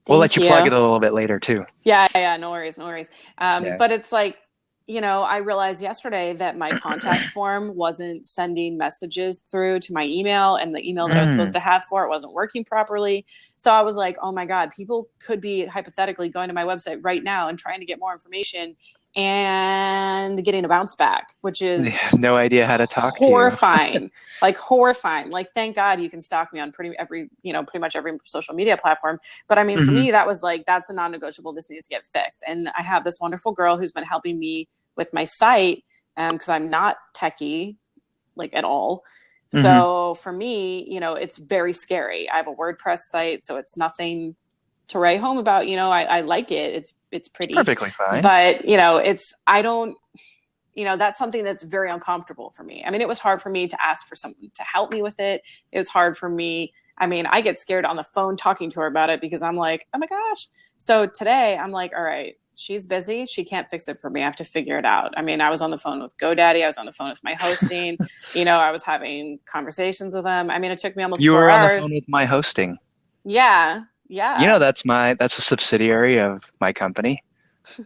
Speaker 1: We'll let
Speaker 2: Thank
Speaker 1: you plug
Speaker 2: you.
Speaker 1: it a little bit later too.
Speaker 2: Yeah, yeah, no worries, no worries.
Speaker 1: Yeah.
Speaker 2: But it's like, I realized yesterday that my contact form wasn't sending messages through to my email, and the email that I was supposed
Speaker 1: Mm.
Speaker 2: to have for it wasn't working properly. So I was like, oh my God, people could be hypothetically going to my website right now and trying to get more information and getting a bounce back, which is
Speaker 1: No idea how to talk to you.
Speaker 2: horrifying. Like horrifying. Like, thank God you can stalk me on pretty much every social media platform. But I mean, for
Speaker 1: Mm-hmm.
Speaker 2: me, that was like, that's a non-negotiable. This needs to get fixed. And I have this wonderful girl who's been helping me with my site, because I'm not techie like at all.
Speaker 1: Mm-hmm.
Speaker 2: So for me, it's very scary. I have a WordPress site, so it's nothing to write home about. I like it. It's
Speaker 1: It's
Speaker 2: pretty,
Speaker 1: perfectly fine.
Speaker 2: but I don't, that's something that's very uncomfortable for me. I mean, it was hard for me to ask for someone to help me with it. It was hard for me. I mean, I get scared on the phone talking to her about it because I'm like, oh my gosh. So today I'm like, all right, she's busy. She can't fix it for me. I have to figure it out. I mean, I was on the phone with GoDaddy. I was on the phone with my hosting. I was having conversations with them. I mean, it took me almost
Speaker 1: You
Speaker 2: four
Speaker 1: were on the phone
Speaker 2: hours.
Speaker 1: with my hosting.
Speaker 2: Yeah. Yeah.
Speaker 1: That's a subsidiary of my company.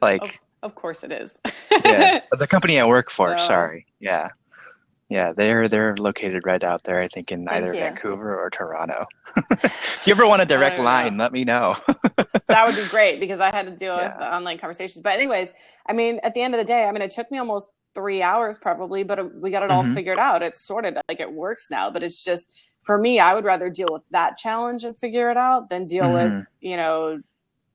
Speaker 1: Like,
Speaker 2: Of course it is.
Speaker 1: yeah, the company I work for,
Speaker 2: So
Speaker 1: sorry. Yeah. Yeah, they're located right out there, I think in
Speaker 2: thank
Speaker 1: either
Speaker 2: you.
Speaker 1: Vancouver or Toronto. If you ever want a
Speaker 2: I don't
Speaker 1: direct
Speaker 2: even know.
Speaker 1: line, let me know.
Speaker 2: That would be great because I had to deal with
Speaker 1: Yeah.
Speaker 2: the online conversations. But anyways, I mean, at the end of the day, I mean, it took me almost 3 hours probably, but we got it all
Speaker 1: Mm-hmm.
Speaker 2: figured out. It's sorted, like it works now. But it's just for me, I would rather deal with that challenge and figure it out than deal with
Speaker 1: Mm-hmm.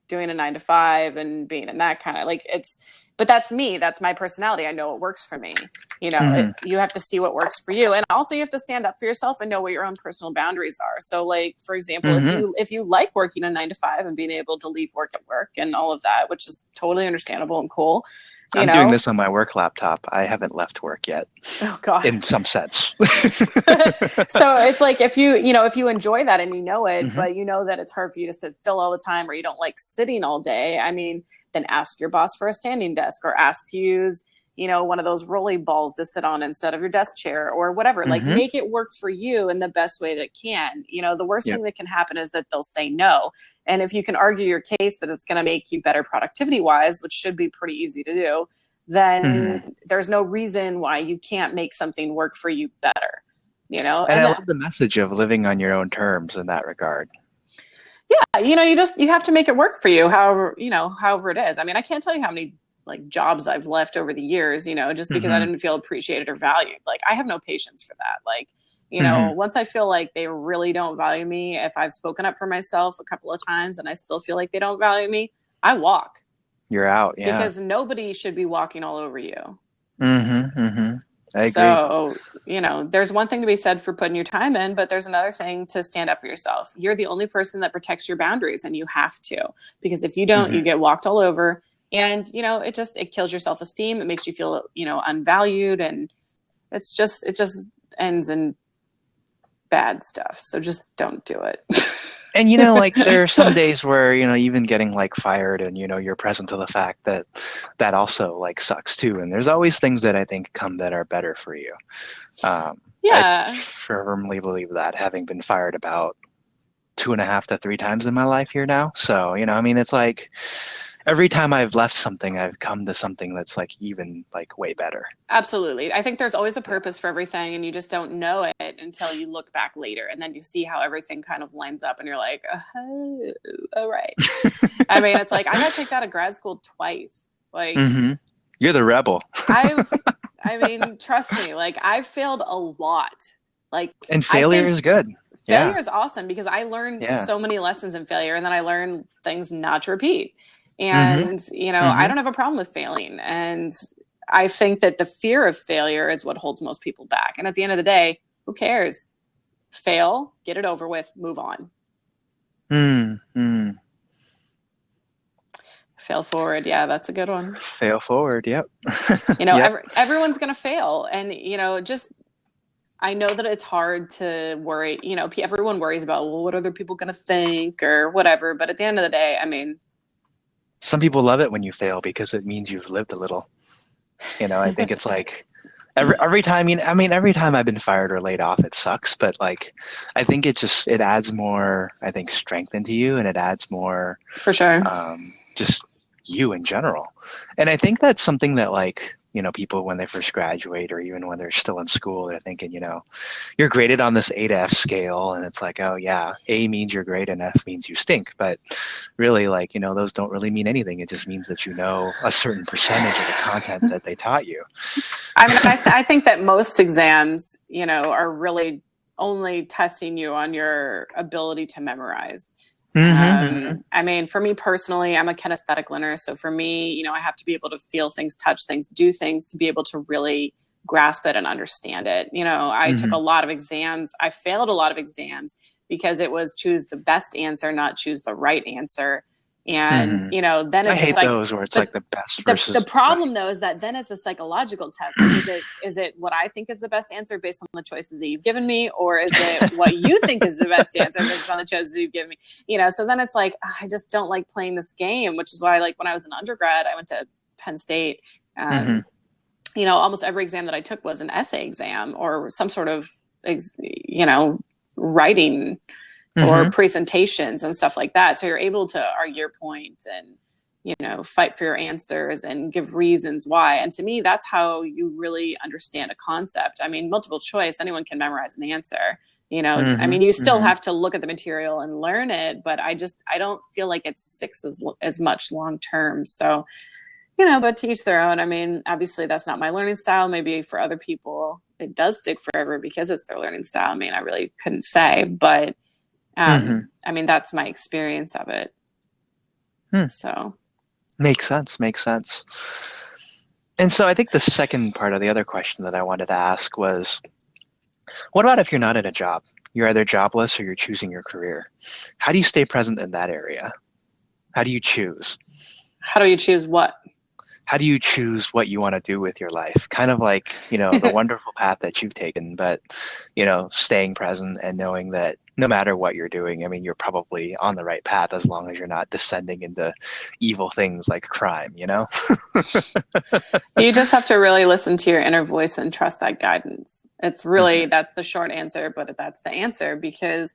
Speaker 2: doing a 9 to 5 and being in that kind of like it's. but that's me. That's my personality. I know what works for me. You have to see what works for you. And also you have to stand up for yourself and know what your own personal boundaries are. So like, for example, if you like working a 9 to 5 and being able to leave work at work and all of that, which is totally understandable and cool,
Speaker 1: I'm doing this on my work laptop. I haven't left work yet.
Speaker 2: Oh God.
Speaker 1: In some sense.
Speaker 2: So it's like, if you enjoy that and you know it, but you know that it's hard for you to sit still all the time, or you don't like sitting all day, I mean, then ask your boss for a standing desk, or ask to use, one of those rolly balls to sit on instead of your desk chair or whatever. Like, make it work for you in the best way that it can. The worst thing that can happen is that they'll say no. And if you can argue your case that it's going to make you better productivity wise, which should be pretty easy to do, then there's no reason why you can't make something work for you better.
Speaker 1: And I love the message of living on your own terms in that regard.
Speaker 2: Yeah, you have to make it work for you, however it is. I mean, I can't tell you how many like jobs I've left over the years, just because I didn't feel appreciated or valued. Like, I have no patience for that. Like, once I feel like they really don't value me, if I've spoken up for myself a couple of times and I still feel like they don't value me, I walk.
Speaker 1: You're out, yeah.
Speaker 2: Because nobody should be walking all over you.
Speaker 1: I agree.
Speaker 2: So, there's one thing to be said for putting your time in, but there's another thing to stand up for yourself. You're the only person that protects your boundaries, and you have to. Because if you don't, you get walked all over. And, it kills your self-esteem. It makes you feel, unvalued. And it just ends in bad stuff. So just don't do it.
Speaker 1: And, like, there are some days where, even getting like fired and, you're present to the fact that also like sucks too. And there's always things that I think come that are better for you. I firmly believe that, having been fired about 2.5 to 3 times in my life here now. So, it's like every time I've left something, I've come to something that's like even like way better.
Speaker 2: Absolutely. I think there's always a purpose for everything, and you just don't know it until you look back later, and then you see how everything kind of lines up and you're like, oh, all right. I mean, it's like, I got kicked out of grad school twice. Like,
Speaker 1: you're the rebel.
Speaker 2: I mean, trust me, like, I've failed a lot. Like,
Speaker 1: and failure is good.
Speaker 2: Failure is awesome, because I learned so many lessons in failure, and then I learned things not to repeat. And, I don't have a problem with failing. And I think that the fear of failure is what holds most people back. And at the end of the day, who cares? Fail, get it over with, move on. Fail forward. Yeah, that's a good one.
Speaker 1: Fail forward. Yep.
Speaker 2: Everyone's going to fail. And, I know that it's hard to worry. Everyone worries about, well, what are other people going to think or whatever. But at the end of the day, I mean,
Speaker 1: some people love it when you fail because it means you've lived a little. I think it's like every time. Every time I've been fired or laid off, it sucks. But like, I think it adds more, I think, strength into you, and it adds more,
Speaker 2: for sure,
Speaker 1: just you in general. And I think that's something that, like, people when they first graduate, or even when they're still in school, they're thinking, you're graded on this A to F scale, and it's like, oh yeah, A means you're great and F means you stink. But really, like, those don't really mean anything. It just means that you know a certain percentage of the content that they taught you.
Speaker 2: I mean, I think that most exams, are really only testing you on your ability to memorize. I mean, for me personally, I'm a kinesthetic learner. So for me, I have to be able to feel things, touch things, do things to be able to really grasp it and understand it. I took a lot of exams. I failed a lot of exams because it was choose the best answer, not choose the right answer. And, then it's
Speaker 1: I hate those where it's like the best versus
Speaker 2: the problem though is that then it's a psychological test. Is it what I think is the best answer based on the choices that you've given me, or is it what you think is the best answer based on the choices you've given me? So then it's like, I just don't like playing this game, which is why, like, when I was an undergrad, I went to Penn State. Almost every exam that I took was an essay exam or some sort of, writing or presentations and stuff like that. So you're able to argue your point and, fight for your answers and give reasons why. And to me, that's how you really understand a concept. I mean, multiple choice, anyone can memorize an answer. I mean, you still have to look at the material and learn it, but I don't feel like it sticks as much long term. So, but to each their own. I mean, obviously that's not my learning style. Maybe for other people it does stick forever because it's their learning style. I mean, I really couldn't say, but I mean, that's my experience of it. So
Speaker 1: makes sense. And so I think the second part of the other question that I wanted to ask was, what about if you're not in a job? You're either jobless or you're choosing your career. How do you stay present in that area? How do you choose?
Speaker 2: How do you choose what?
Speaker 1: How do you choose what you want to do with your life? Kind of like, the wonderful path that you've taken, but, staying present and knowing that no matter what you're doing, I mean, you're probably on the right path as long as you're not descending into evil things like crime, you know?
Speaker 2: You just have to really listen to your inner voice and trust that guidance. It's really,
Speaker 1: Hmm.
Speaker 2: that's the short answer, but that's the answer because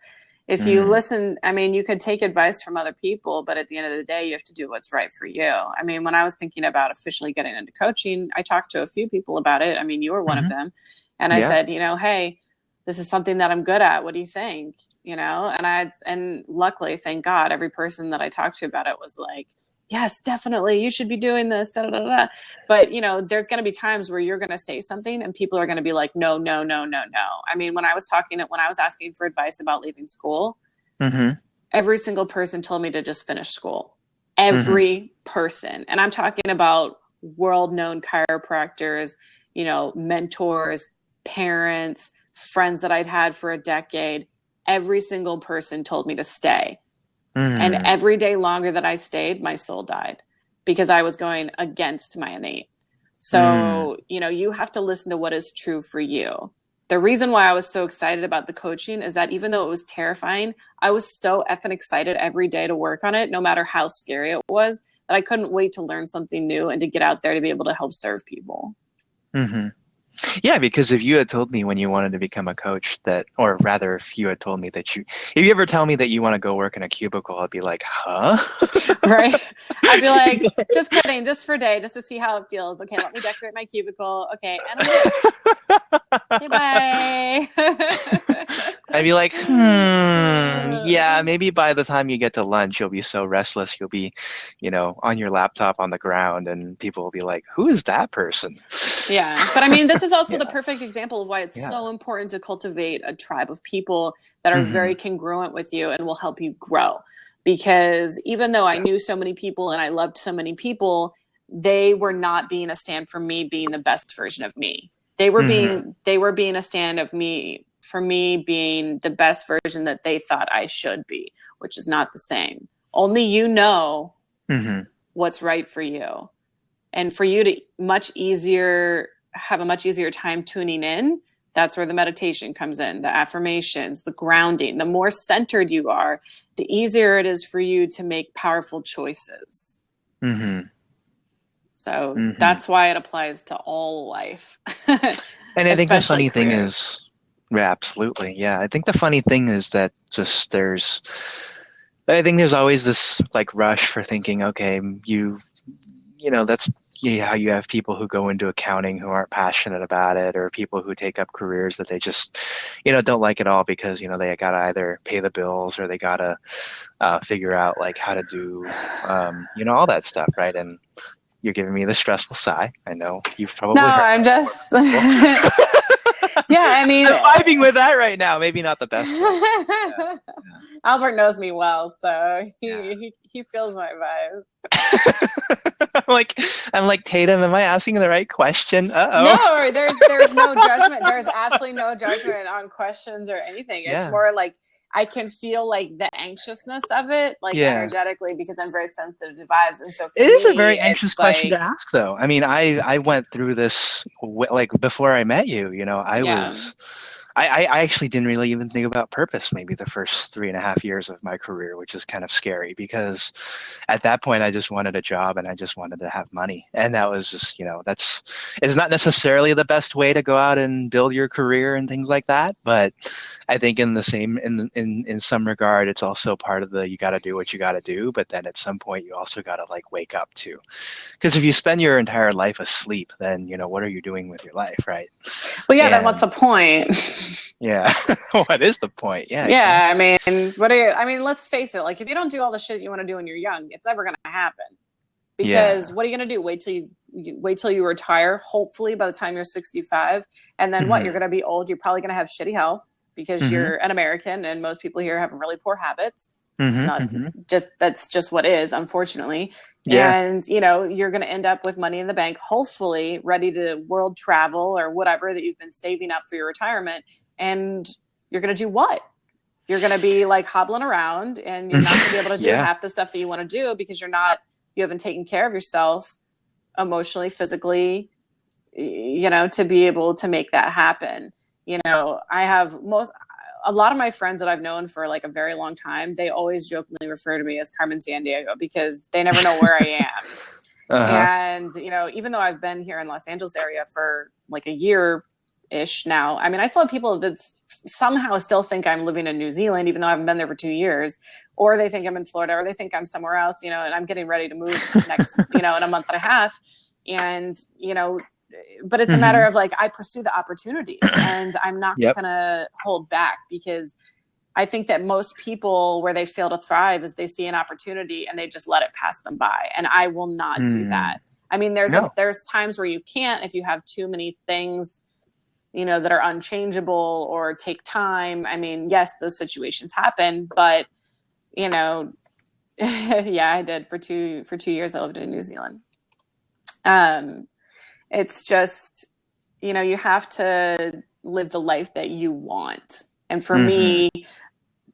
Speaker 2: if you
Speaker 1: Mm,
Speaker 2: listen, I mean, you could take advice from other people, but at the end of the day, you have to do what's right for you. I mean, when I was thinking about officially getting into coaching, I talked to a few people about it. I mean, you were one of
Speaker 1: hmm.
Speaker 2: them. And I
Speaker 1: Yeah.
Speaker 2: said, hey, this is something that I'm good at. What do you think? And luckily, thank God, every person that I talked to about it was like, yes, definitely, you should be doing this. Da, da, da, da. But there's going to be times where you're going to say something and people are going to be like, no, no, no, no, no. I mean, when I was asking for advice about leaving school,
Speaker 1: Hmm.
Speaker 2: every single person told me to just finish school.
Speaker 1: Hmm.
Speaker 2: Every person. And I'm talking about world known chiropractors, mentors, parents, friends that I'd had for a decade. Every single person told me to stay. And
Speaker 1: Hmm.
Speaker 2: every day longer that I stayed, my soul died because I was going against my innate.
Speaker 1: Mm.
Speaker 2: So, you have to listen to what is true for you. The reason why I was so excited about the coaching is that even though it was terrifying, I was so effing excited every day to work on it, no matter how scary it was, that I couldn't wait to learn something new and to get out there to be able to help serve people.
Speaker 1: Hmm. Yeah, because if you had told me when you wanted to become a coach that, or rather, if you had told me if you ever tell me that you want to go work in a cubicle, I'd be like, huh?
Speaker 2: Right? I'd be like, just kidding, just for a day, just to see how it feels. Okay, let me decorate my cubicle. Okay, and I'm good. Okay, bye.
Speaker 1: I'd be like, yeah, maybe by the time you get to lunch, you'll be so restless, you'll be, on your laptop on the ground, and people will be like, who is that person?
Speaker 2: Yeah. But I mean, this is also
Speaker 1: Yeah,
Speaker 2: the perfect example of why it's
Speaker 1: yeah.
Speaker 2: so important to cultivate a tribe of people that are
Speaker 1: Hmm.
Speaker 2: very congruent with you and will help you grow. Because even though I
Speaker 1: Yeah.
Speaker 2: knew so many people and I loved so many people, they were not being a stand for me being the best version of me.
Speaker 1: Hmm.
Speaker 2: They were being a stand of me for me being the best version that they thought I should be, which is not the same. Only you know
Speaker 1: Hmm.
Speaker 2: what's right for you. And for you to have a much easier time tuning in, that's where the meditation comes in, the affirmations, the grounding. The more centered you are, the easier it is for you to make powerful choices.
Speaker 1: Hmm.
Speaker 2: So
Speaker 1: Hmm.
Speaker 2: that's why it applies to all life,
Speaker 1: And I think the
Speaker 2: especially
Speaker 1: funny thing
Speaker 2: careers.
Speaker 1: is, yeah, absolutely. Yeah. I think the funny thing is that I think there's always this like rush for thinking, okay, that's how you have people who go into accounting who aren't passionate about it, or people who take up careers that they just, don't like at all because, they got to either pay the bills or they got to figure out like how to do, all that stuff. Right. And you're giving me the stressful sigh. I know you've
Speaker 2: No,
Speaker 1: probably heard
Speaker 2: I'm
Speaker 1: that before
Speaker 2: just,
Speaker 1: from people.
Speaker 2: yeah, I mean,
Speaker 1: I'm vibing with that right now. Maybe not the best way. Yeah.
Speaker 2: Albert knows me well, so
Speaker 1: Yeah.
Speaker 2: he feels my vibe.
Speaker 1: I'm like, Tatum, am I asking the right question? Uh-oh.
Speaker 2: No, there's no judgment. There's absolutely no judgment on questions or anything. It's
Speaker 1: Yeah.
Speaker 2: more like I can feel like the anxiousness of it, like
Speaker 1: Yeah.
Speaker 2: energetically, because I'm very sensitive to vibes. And so
Speaker 1: It
Speaker 2: for
Speaker 1: is a
Speaker 2: me,
Speaker 1: very anxious
Speaker 2: it's
Speaker 1: question to
Speaker 2: like,
Speaker 1: ask, though. I mean, I went through this like before I met you.
Speaker 2: yeah.
Speaker 1: I actually didn't really even think about purpose maybe the first 3.5 years of my career, which is kind of scary because at that point I just wanted a job and I just wanted to have money, and that was just it's not necessarily the best way to go out and build your career and things like that, but I think in the same in some regard, it's also part of the you got to do what you got to do. But then at some point, you also got to like wake up too, because if you spend your entire life asleep, then what are you doing with your life, right?
Speaker 2: Well, yeah, then what's
Speaker 1: And
Speaker 2: the point?
Speaker 1: yeah, what is the point? Yeah,
Speaker 2: Yeah,
Speaker 1: exactly.
Speaker 2: I mean, let's face it. Like, if you don't do all the shit you want to do when you're young, it's never going to happen. Because
Speaker 1: Yeah.
Speaker 2: what are you going to do? Wait till you retire, hopefully by the time you're 65. And then what? You're
Speaker 1: Hmm.
Speaker 2: going to be old. You're probably going to have shitty health because
Speaker 1: Hmm.
Speaker 2: you're an American and most people here have really poor habits.
Speaker 1: Mm-hmm.
Speaker 2: Not
Speaker 1: Mm-hmm.
Speaker 2: just, that's just what is, unfortunately.
Speaker 1: Yeah.
Speaker 2: And, you know, you're going to end up with money in the bank, hopefully ready to world travel or whatever that you've been saving up for your retirement. And you're going to do what? You're going to be like hobbling around, and you're not going to be able to do
Speaker 1: Yeah.
Speaker 2: half the stuff that you want to do because you haven't taken care of yourself emotionally, physically, you know, to be able to make that happen. You know, a lot of my friends that I've known for like a very long time, they always jokingly refer to me as Carmen Sandiego because they never know where I am.
Speaker 1: Uh-huh.
Speaker 2: And, you know, even though I've been here in Los Angeles area for like a year ish now, I mean, I still have people that somehow still think I'm living in New Zealand, even though I haven't been there for 2 years, or they think I'm in Florida, or they think I'm somewhere else, you know, and I'm getting ready to move next, you know, in a month and a half. And, you know, but it's a matter
Speaker 1: Mm-hmm.
Speaker 2: of like, I pursue the opportunities and I'm not
Speaker 1: Yep.
Speaker 2: going to hold back, because I think that most people where they fail to thrive is they see an opportunity and they just let it pass them by. And I will not do
Speaker 1: Mm.
Speaker 2: that. I mean,
Speaker 1: No.
Speaker 2: there's times where you can't, if you have too many things, you know, that are unchangeable or take time. I mean, yes, those situations happen, but you know, yeah, I did for 2 years. I lived in New Zealand. Um, it's just, you know, you have to live the life that you want. And for
Speaker 1: Mm-hmm.
Speaker 2: me,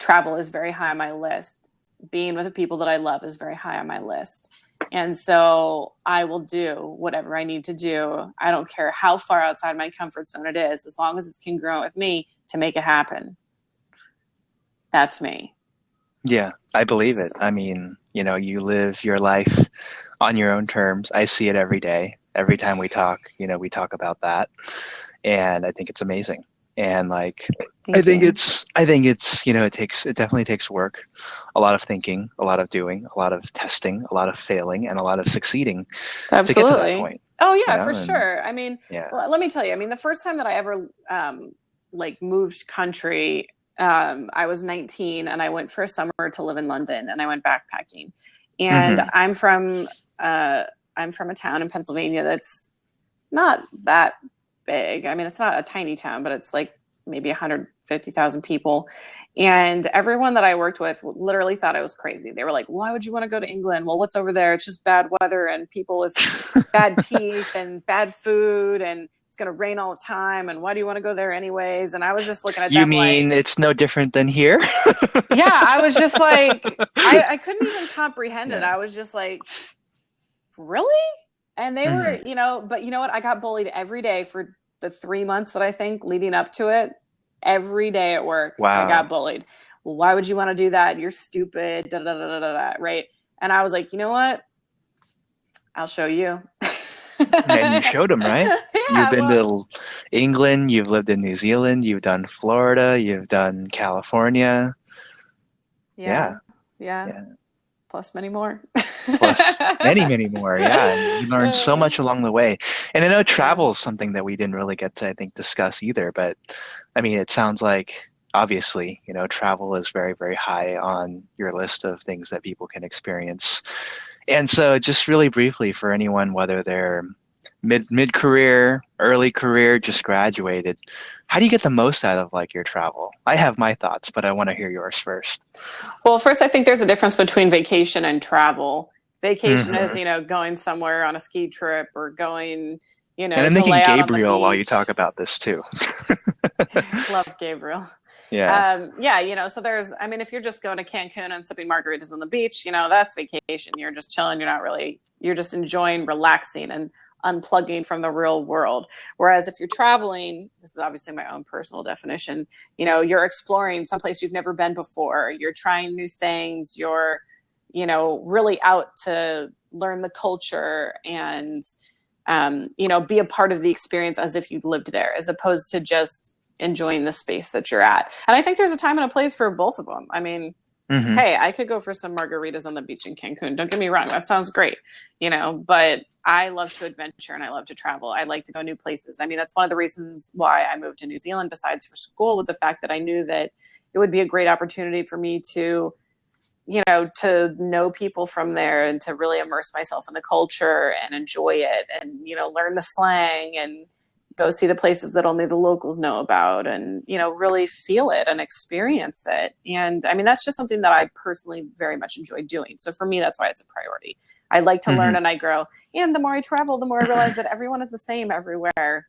Speaker 2: travel is very high on my list. Being with the people that I love is very high on my list. And so I will do whatever I need to do. I don't care how far outside my comfort zone it is, as long as it's congruent with me to make it happen. That's me.
Speaker 1: Yeah, I believe it. I mean, you know, you live your life on your own terms. I see it every day. Every time we talk, you know, we talk about that. And I think it's amazing. And like
Speaker 2: Thank you.
Speaker 1: I think it's, you know, it definitely takes work, a lot of thinking, a lot of doing, a lot of testing, a lot of failing, and a lot of succeeding to get to that
Speaker 2: Absolutely.
Speaker 1: point,
Speaker 2: Oh
Speaker 1: you
Speaker 2: yeah,
Speaker 1: know,
Speaker 2: for
Speaker 1: and
Speaker 2: sure. I mean,
Speaker 1: yeah.
Speaker 2: well, let me tell you. I mean, the first time that I ever like moved country, I was 19 and I went for a summer to live in London, and I went backpacking. And
Speaker 1: Hmm.
Speaker 2: uh, I'm from a town in Pennsylvania that's not that big. I mean, it's not a tiny town, but it's like maybe 150,000 people. And everyone that I worked with literally thought I was crazy. They were like, why would you want to go to England? Well, what's over there? It's just bad weather and people with bad teeth and bad food, and it's going to rain all the time. And why do you want to go there anyways? And I was just looking at
Speaker 1: You
Speaker 2: them
Speaker 1: mean
Speaker 2: like,
Speaker 1: it's no different than here?
Speaker 2: yeah, I was just like, I couldn't even comprehend it.
Speaker 1: Yeah.
Speaker 2: I was just like, really? And they were,
Speaker 1: Hmm.
Speaker 2: you know, but you know what? I got bullied every day for the 3 months that I think leading up to it. Every day at work, I got
Speaker 1: Wow.
Speaker 2: bullied. Well, why would you want to do that? You're stupid. Da, da, da, da, da, da, right? And I was like, you know what? I'll show you.
Speaker 1: And you showed them, right? You've
Speaker 2: Yeah,
Speaker 1: been
Speaker 2: well,
Speaker 1: to England, you've lived in New Zealand, you've done Florida, you've done California. Yeah,
Speaker 2: yeah, yeah.
Speaker 1: yeah.
Speaker 2: Plus many more.
Speaker 1: Plus many, many more. Yeah. And you learn so much along the way. And I know
Speaker 2: Yeah.
Speaker 1: travel is something that we didn't really get to, I think, discuss either. But I mean, it sounds like obviously, you know, travel is very, very high on your list of things that people can experience. And so just really briefly for anyone, whether they're mid career, early career, just graduated, how do you get the most out of like your travel? I have my thoughts, but I want to hear yours first.
Speaker 2: Well, first, I think there's a difference between vacation and travel. Vacation is,
Speaker 1: Hmm.
Speaker 2: you know, going somewhere on a ski trip or going, you
Speaker 1: And
Speaker 2: know,
Speaker 1: I'm
Speaker 2: to
Speaker 1: thinking
Speaker 2: lay out on the
Speaker 1: Gabriel while you talk
Speaker 2: beach.
Speaker 1: about this too.
Speaker 2: Love Gabriel.
Speaker 1: Yeah.
Speaker 2: Yeah, you know, so there's, I mean, if you're just going to Cancun and sipping margaritas on the beach, you know, that's vacation. You're just chilling. You're just enjoying relaxing and unplugging from the real world. Whereas if you're traveling, this is obviously my own personal definition, you know, you're exploring someplace you've never been before. You're trying new things. You're, you know, really out to learn the culture and, you know, be a part of the experience as if you've lived there, as opposed to just enjoying the space that you're at. And I think there's a time and a place for both of them. I mean,
Speaker 1: Hmm.
Speaker 2: hey, I could go for some margaritas on the beach in Cancun. Don't get me wrong. That sounds great, you know, but I love to adventure and I love to travel. I like to go new places. I mean, that's one of the reasons why I moved to New Zealand, besides for school, was the fact that I knew that it would be a great opportunity for me to, you know people from there and to really immerse myself in the culture and enjoy it and, you know, learn the slang and, go see the places that only the locals know about, and really feel it and experience it. And I mean, that's just something that I personally very much enjoy doing. So for me, that's why it's a priority. I like to learn
Speaker 1: Hmm.
Speaker 2: and I grow. And the more I travel, the more I realize that everyone is the same everywhere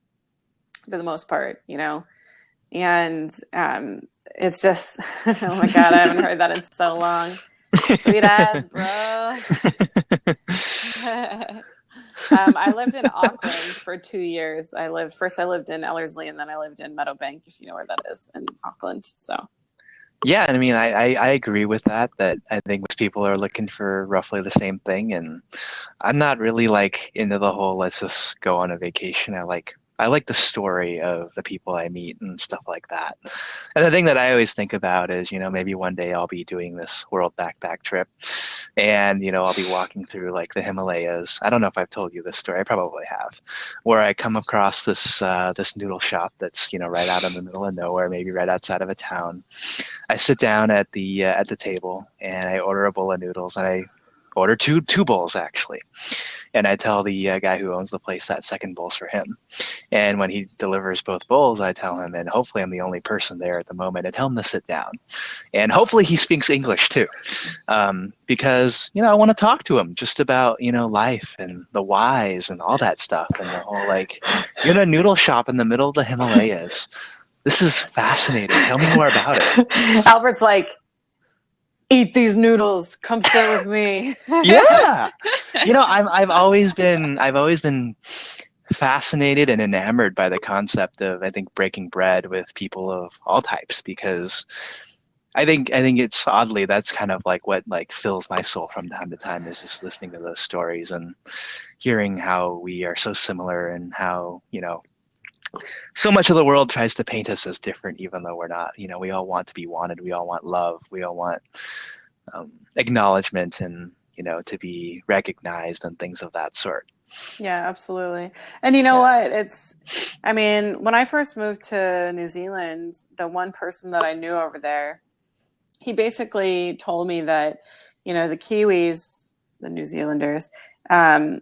Speaker 2: for the most part, and it's just oh my god, I haven't heard that in so long. Sweet ass bro. I lived in Auckland for 2 years. I lived in Ellerslie, and then I lived in Meadowbank, if you know where that is, in Auckland. So
Speaker 1: Yeah, and I mean, I agree with that. That I think most people are looking for roughly the same thing, and I'm not really like into the whole let's just go on a vacation. I like the story of the people I meet and stuff like that. And the thing that I always think about is, maybe one day I'll be doing this world backpack trip, and I'll be walking through like the Himalayas. I don't know if I've told you this story. I probably have, where I come across this noodle shop that's right out in the middle of nowhere, maybe right outside of a town. I sit down at the table and I order a bowl of noodles, and I order two bowls actually, and I tell the guy who owns the place that second bowl's for him. And when he delivers both bowls, I tell him, and hopefully I'm the only person there at the moment, I tell him to sit down, and hopefully he speaks English too, because I want to talk to him just about life and the whys and all that stuff, and the whole like you're in a noodle shop in the middle of the Himalayas. This is fascinating. Tell me more about it.
Speaker 2: Albert's like, eat these noodles. Come sit with me.
Speaker 1: Yeah, I've always been fascinated and enamored by the concept of, I think, breaking bread with people of all types, because I think it's oddly that's kind of like what like fills my soul from time to time, is just listening to those stories and hearing how we are so similar, and how so much of the world tries to paint us as different, even though we're not. We all want to be wanted. We all want love. We all want acknowledgement, and to be recognized and things of that sort.
Speaker 2: Yeah, absolutely. And you know
Speaker 1: Yeah.
Speaker 2: what? I mean, when I first moved to New Zealand, the one person that I knew over there, he basically told me that, the Kiwis, the New Zealanders, um,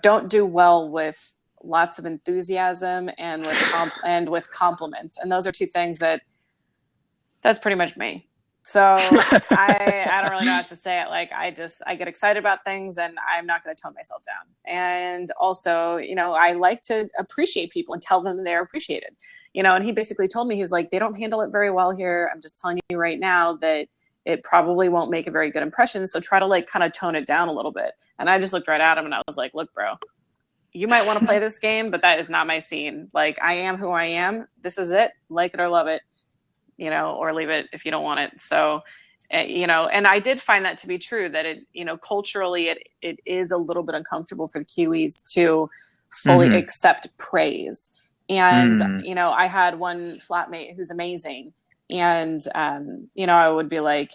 Speaker 2: don't do well with lots of enthusiasm and with compliments. And those are two things that's pretty much me. So I don't really know how to say it. Like I get excited about things, and I'm not going to tone myself down. And also, I like to appreciate people and tell them they're appreciated. And he basically told me, he's like, they don't handle it very well here. I'm just telling you right now that it probably won't make a very good impression. So try to like kind of tone it down a little bit. And I just looked right at him and I was like, look, bro, you might want to play this game, but that is not my scene. Like I am who I am. This is it. Like it or love it. Or leave it if you don't want it. So, and I did find that to be true, that it, culturally, it is a little bit uncomfortable for the Kiwis to fully
Speaker 1: Mm-hmm.
Speaker 2: accept praise. And,
Speaker 1: Mm.
Speaker 2: I had one flatmate who's amazing. And, I would be like,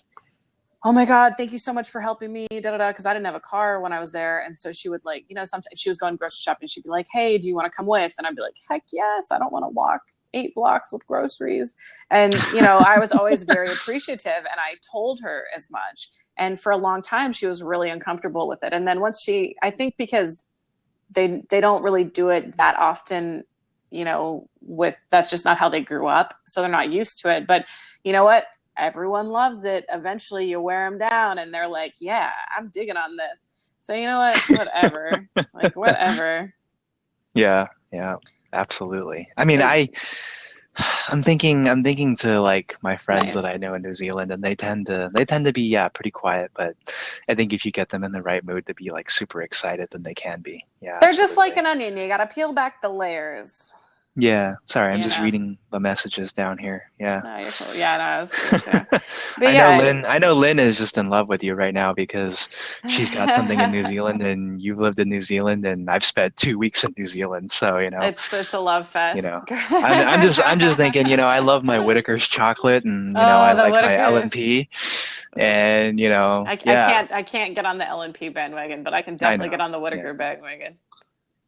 Speaker 2: oh my God, thank you so much for helping me, da da da, because I didn't have a car when I was there. And so she would like, sometimes if she was going grocery shopping, she'd be like, hey, do you want to come with? And I'd be like, heck yes, I don't want to walk 8 blocks with groceries. And, I was always very appreciative, and I told her as much. And for a long time, she was really uncomfortable with it. And then once I think because they don't really do it that often, that's just not how they grew up. So they're not used to it. But you know what? Everyone loves it. Eventually you wear them down and they're like, yeah, I'm digging on this. So you know what? Whatever. Like, whatever.
Speaker 1: Yeah, yeah, absolutely. I mean,
Speaker 2: It,
Speaker 1: I'm thinking to like my friends that
Speaker 2: nice.
Speaker 1: I know in New Zealand, and they tend to be, yeah, pretty quiet, but I think if you get them in the right mood to be like super excited, then they can be. Yeah,
Speaker 2: They're just like
Speaker 1: absolutely.
Speaker 2: an onion. You got to peel back the layers,
Speaker 1: Yeah, sorry, I'm
Speaker 2: you
Speaker 1: just
Speaker 2: know?
Speaker 1: reading the messages down here. Yeah.
Speaker 2: No, you're cool. Yeah, no, that's good too. But
Speaker 1: I know
Speaker 2: yeah.
Speaker 1: Lynn. I know Lynn is just in love with you right now because she's got something in New Zealand, and you've lived in New Zealand, and I've spent 2 weeks in New Zealand. So
Speaker 2: It's a love
Speaker 1: you
Speaker 2: fest.
Speaker 1: know, I'm just thinking, I love my Whitaker's chocolate, and I
Speaker 2: Oh, the
Speaker 1: like my L
Speaker 2: Whitakers.
Speaker 1: and P, and yeah,
Speaker 2: I can't get on the LNP bandwagon, but I can
Speaker 1: I
Speaker 2: definitely
Speaker 1: know,
Speaker 2: get on the
Speaker 1: yeah.
Speaker 2: Whitaker bandwagon.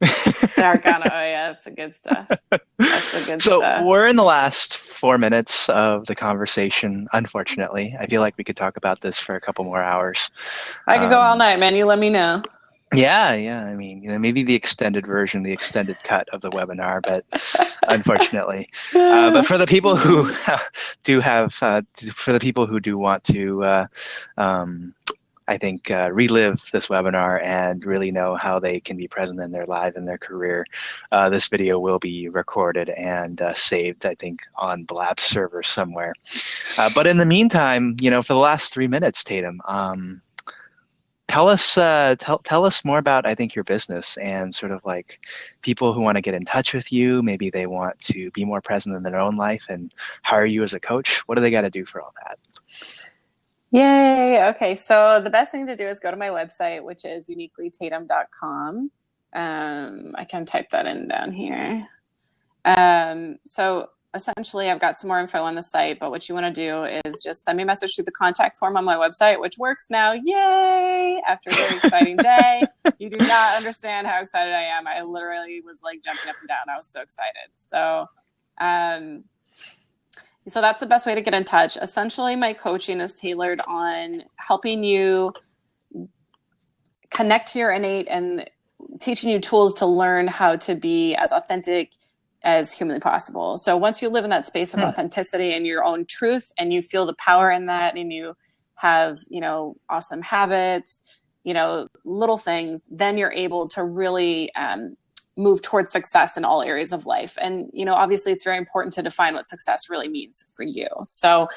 Speaker 2: Dargana, oh yeah, that's the good stuff. That's the good
Speaker 1: So
Speaker 2: stuff.
Speaker 1: we're in the last 4 minutes of the conversation. Unfortunately, I feel like we could talk about this for a couple more hours.
Speaker 2: I could go all
Speaker 1: Um,
Speaker 2: night, man. You let me know.
Speaker 1: Yeah, yeah. I mean, maybe the extended version, the extended cut of the webinar, but unfortunately. But for the people who do have, for the people who do want to, um, I think, relive this webinar and really know how they can be present in their life and their career, this video will be recorded and saved, I think, on Blab server somewhere. But in the meantime, for the last 3 minutes, Tatum, tell us more about, I think, your business and sort of like people who want to get in touch with you. Maybe they want to be more present in their own life and hire you as a coach. What do they got to do for all that?
Speaker 2: Yay. Okay. So the best thing to do is go to my website, which is uniquelytatum.com. I can type that in down here. So essentially I've got some more info on the site, but what you want to do is just send me a message through the contact form on my website, which works now. Yay. After a very exciting day. You do not understand how excited I am. I literally was like jumping up and down. I was so excited. So that's the best way to get in touch. Essentially, my coaching is tailored on helping you connect to your innate and teaching you tools to learn how to be as authentic as humanly possible. So once you live in that space of authenticity and your own truth, and you feel the power in that, and you have, awesome habits, little things, then you're able to really move towards success in all areas of life. And, obviously it's very important to define what success really means for you. So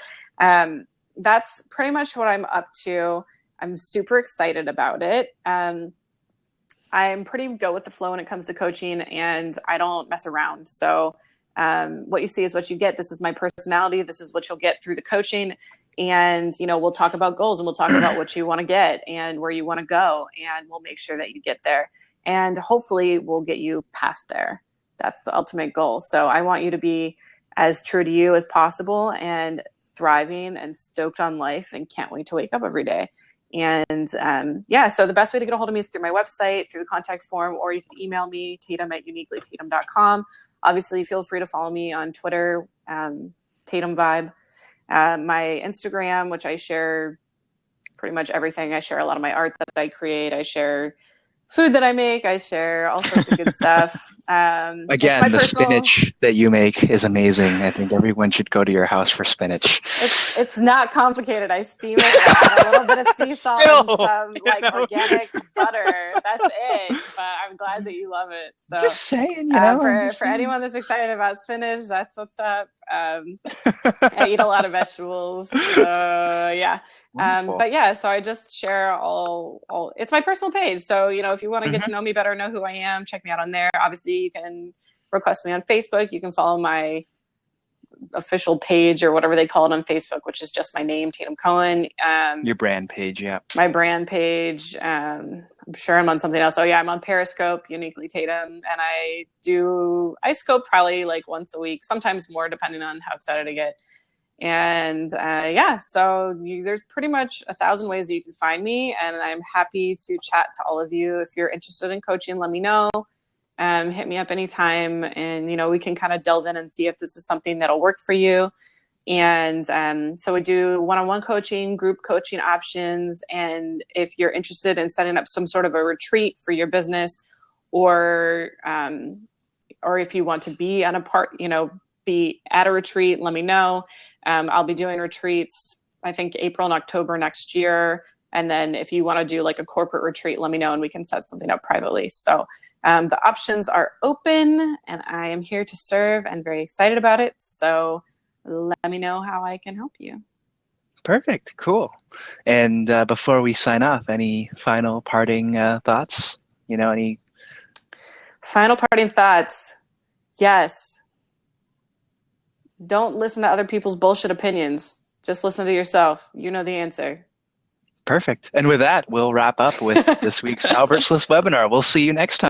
Speaker 2: that's pretty much what I'm up to. I'm super excited about it. I'm pretty go with the flow when it comes to coaching, and I don't mess around. So what you see is what you get. This is my personality. This is what you'll get through the coaching. And, we'll talk about goals, and we'll talk about what you want to get and where you want to go. And we'll make sure that you get there. And hopefully we'll get you past there. That's the ultimate goal. So I want you to be as true to you as possible and thriving and stoked on life and can't wait to wake up every day. And so the best way to get a hold of me is through my website, through the contact form, or you can email me, tatum@uniquelytatum.com. Obviously, feel free to follow me on Twitter, Tatum Vibe. My Instagram, which I share pretty much everything. I share a lot of my art that I create. I share food that I make. I share all sorts of good stuff.
Speaker 1: Again, the spinach that you make is amazing. I think everyone should go to your house for spinach.
Speaker 2: It's not complicated. I steam it, I add a little bit of sea salt and some organic butter. That's it. But I'm glad that you love it. So
Speaker 1: just saying,
Speaker 2: for anyone that's excited about spinach, that's what's up. I eat a lot of vegetables. Yeah. But yeah, so I just share all it's my personal page. So, if you want to get to know me better, know who I am, check me out on there. Obviously you can request me on Facebook. You can follow my official page or whatever they call it on Facebook, which is just my name, Tatum Cohen.
Speaker 1: Your brand page. Yeah.
Speaker 2: My brand page. I'm sure I'm on something else. Oh yeah, I'm on Periscope, Uniquely Tatum. And I scope probably like once a week, sometimes more depending on how excited I get. And so there's pretty much 1,000 ways that you can find me, and I'm happy to chat to all of you. If you're interested in coaching, let me know. Hit me up anytime, and we can kind of delve in and see if this is something that'll work for you. And so we do one-on-one coaching, group coaching options, and if you're interested in setting up some sort of a retreat for your business, or if you want to be be at a retreat, let me know. I'll be doing retreats, I think April and October next year. And then if you want to do like a corporate retreat, let me know and we can set something up privately. So the options are open, and I am here to serve and very excited about it. So let me know how I can help you.
Speaker 1: Perfect. Cool. And before we sign off, any final parting thoughts? Any
Speaker 2: final parting thoughts? Yes. Don't listen to other people's bullshit opinions. Just listen to yourself. You know the answer.
Speaker 1: Perfect. And with that, we'll wrap up with this week's Albert's List webinar. We'll see you next time.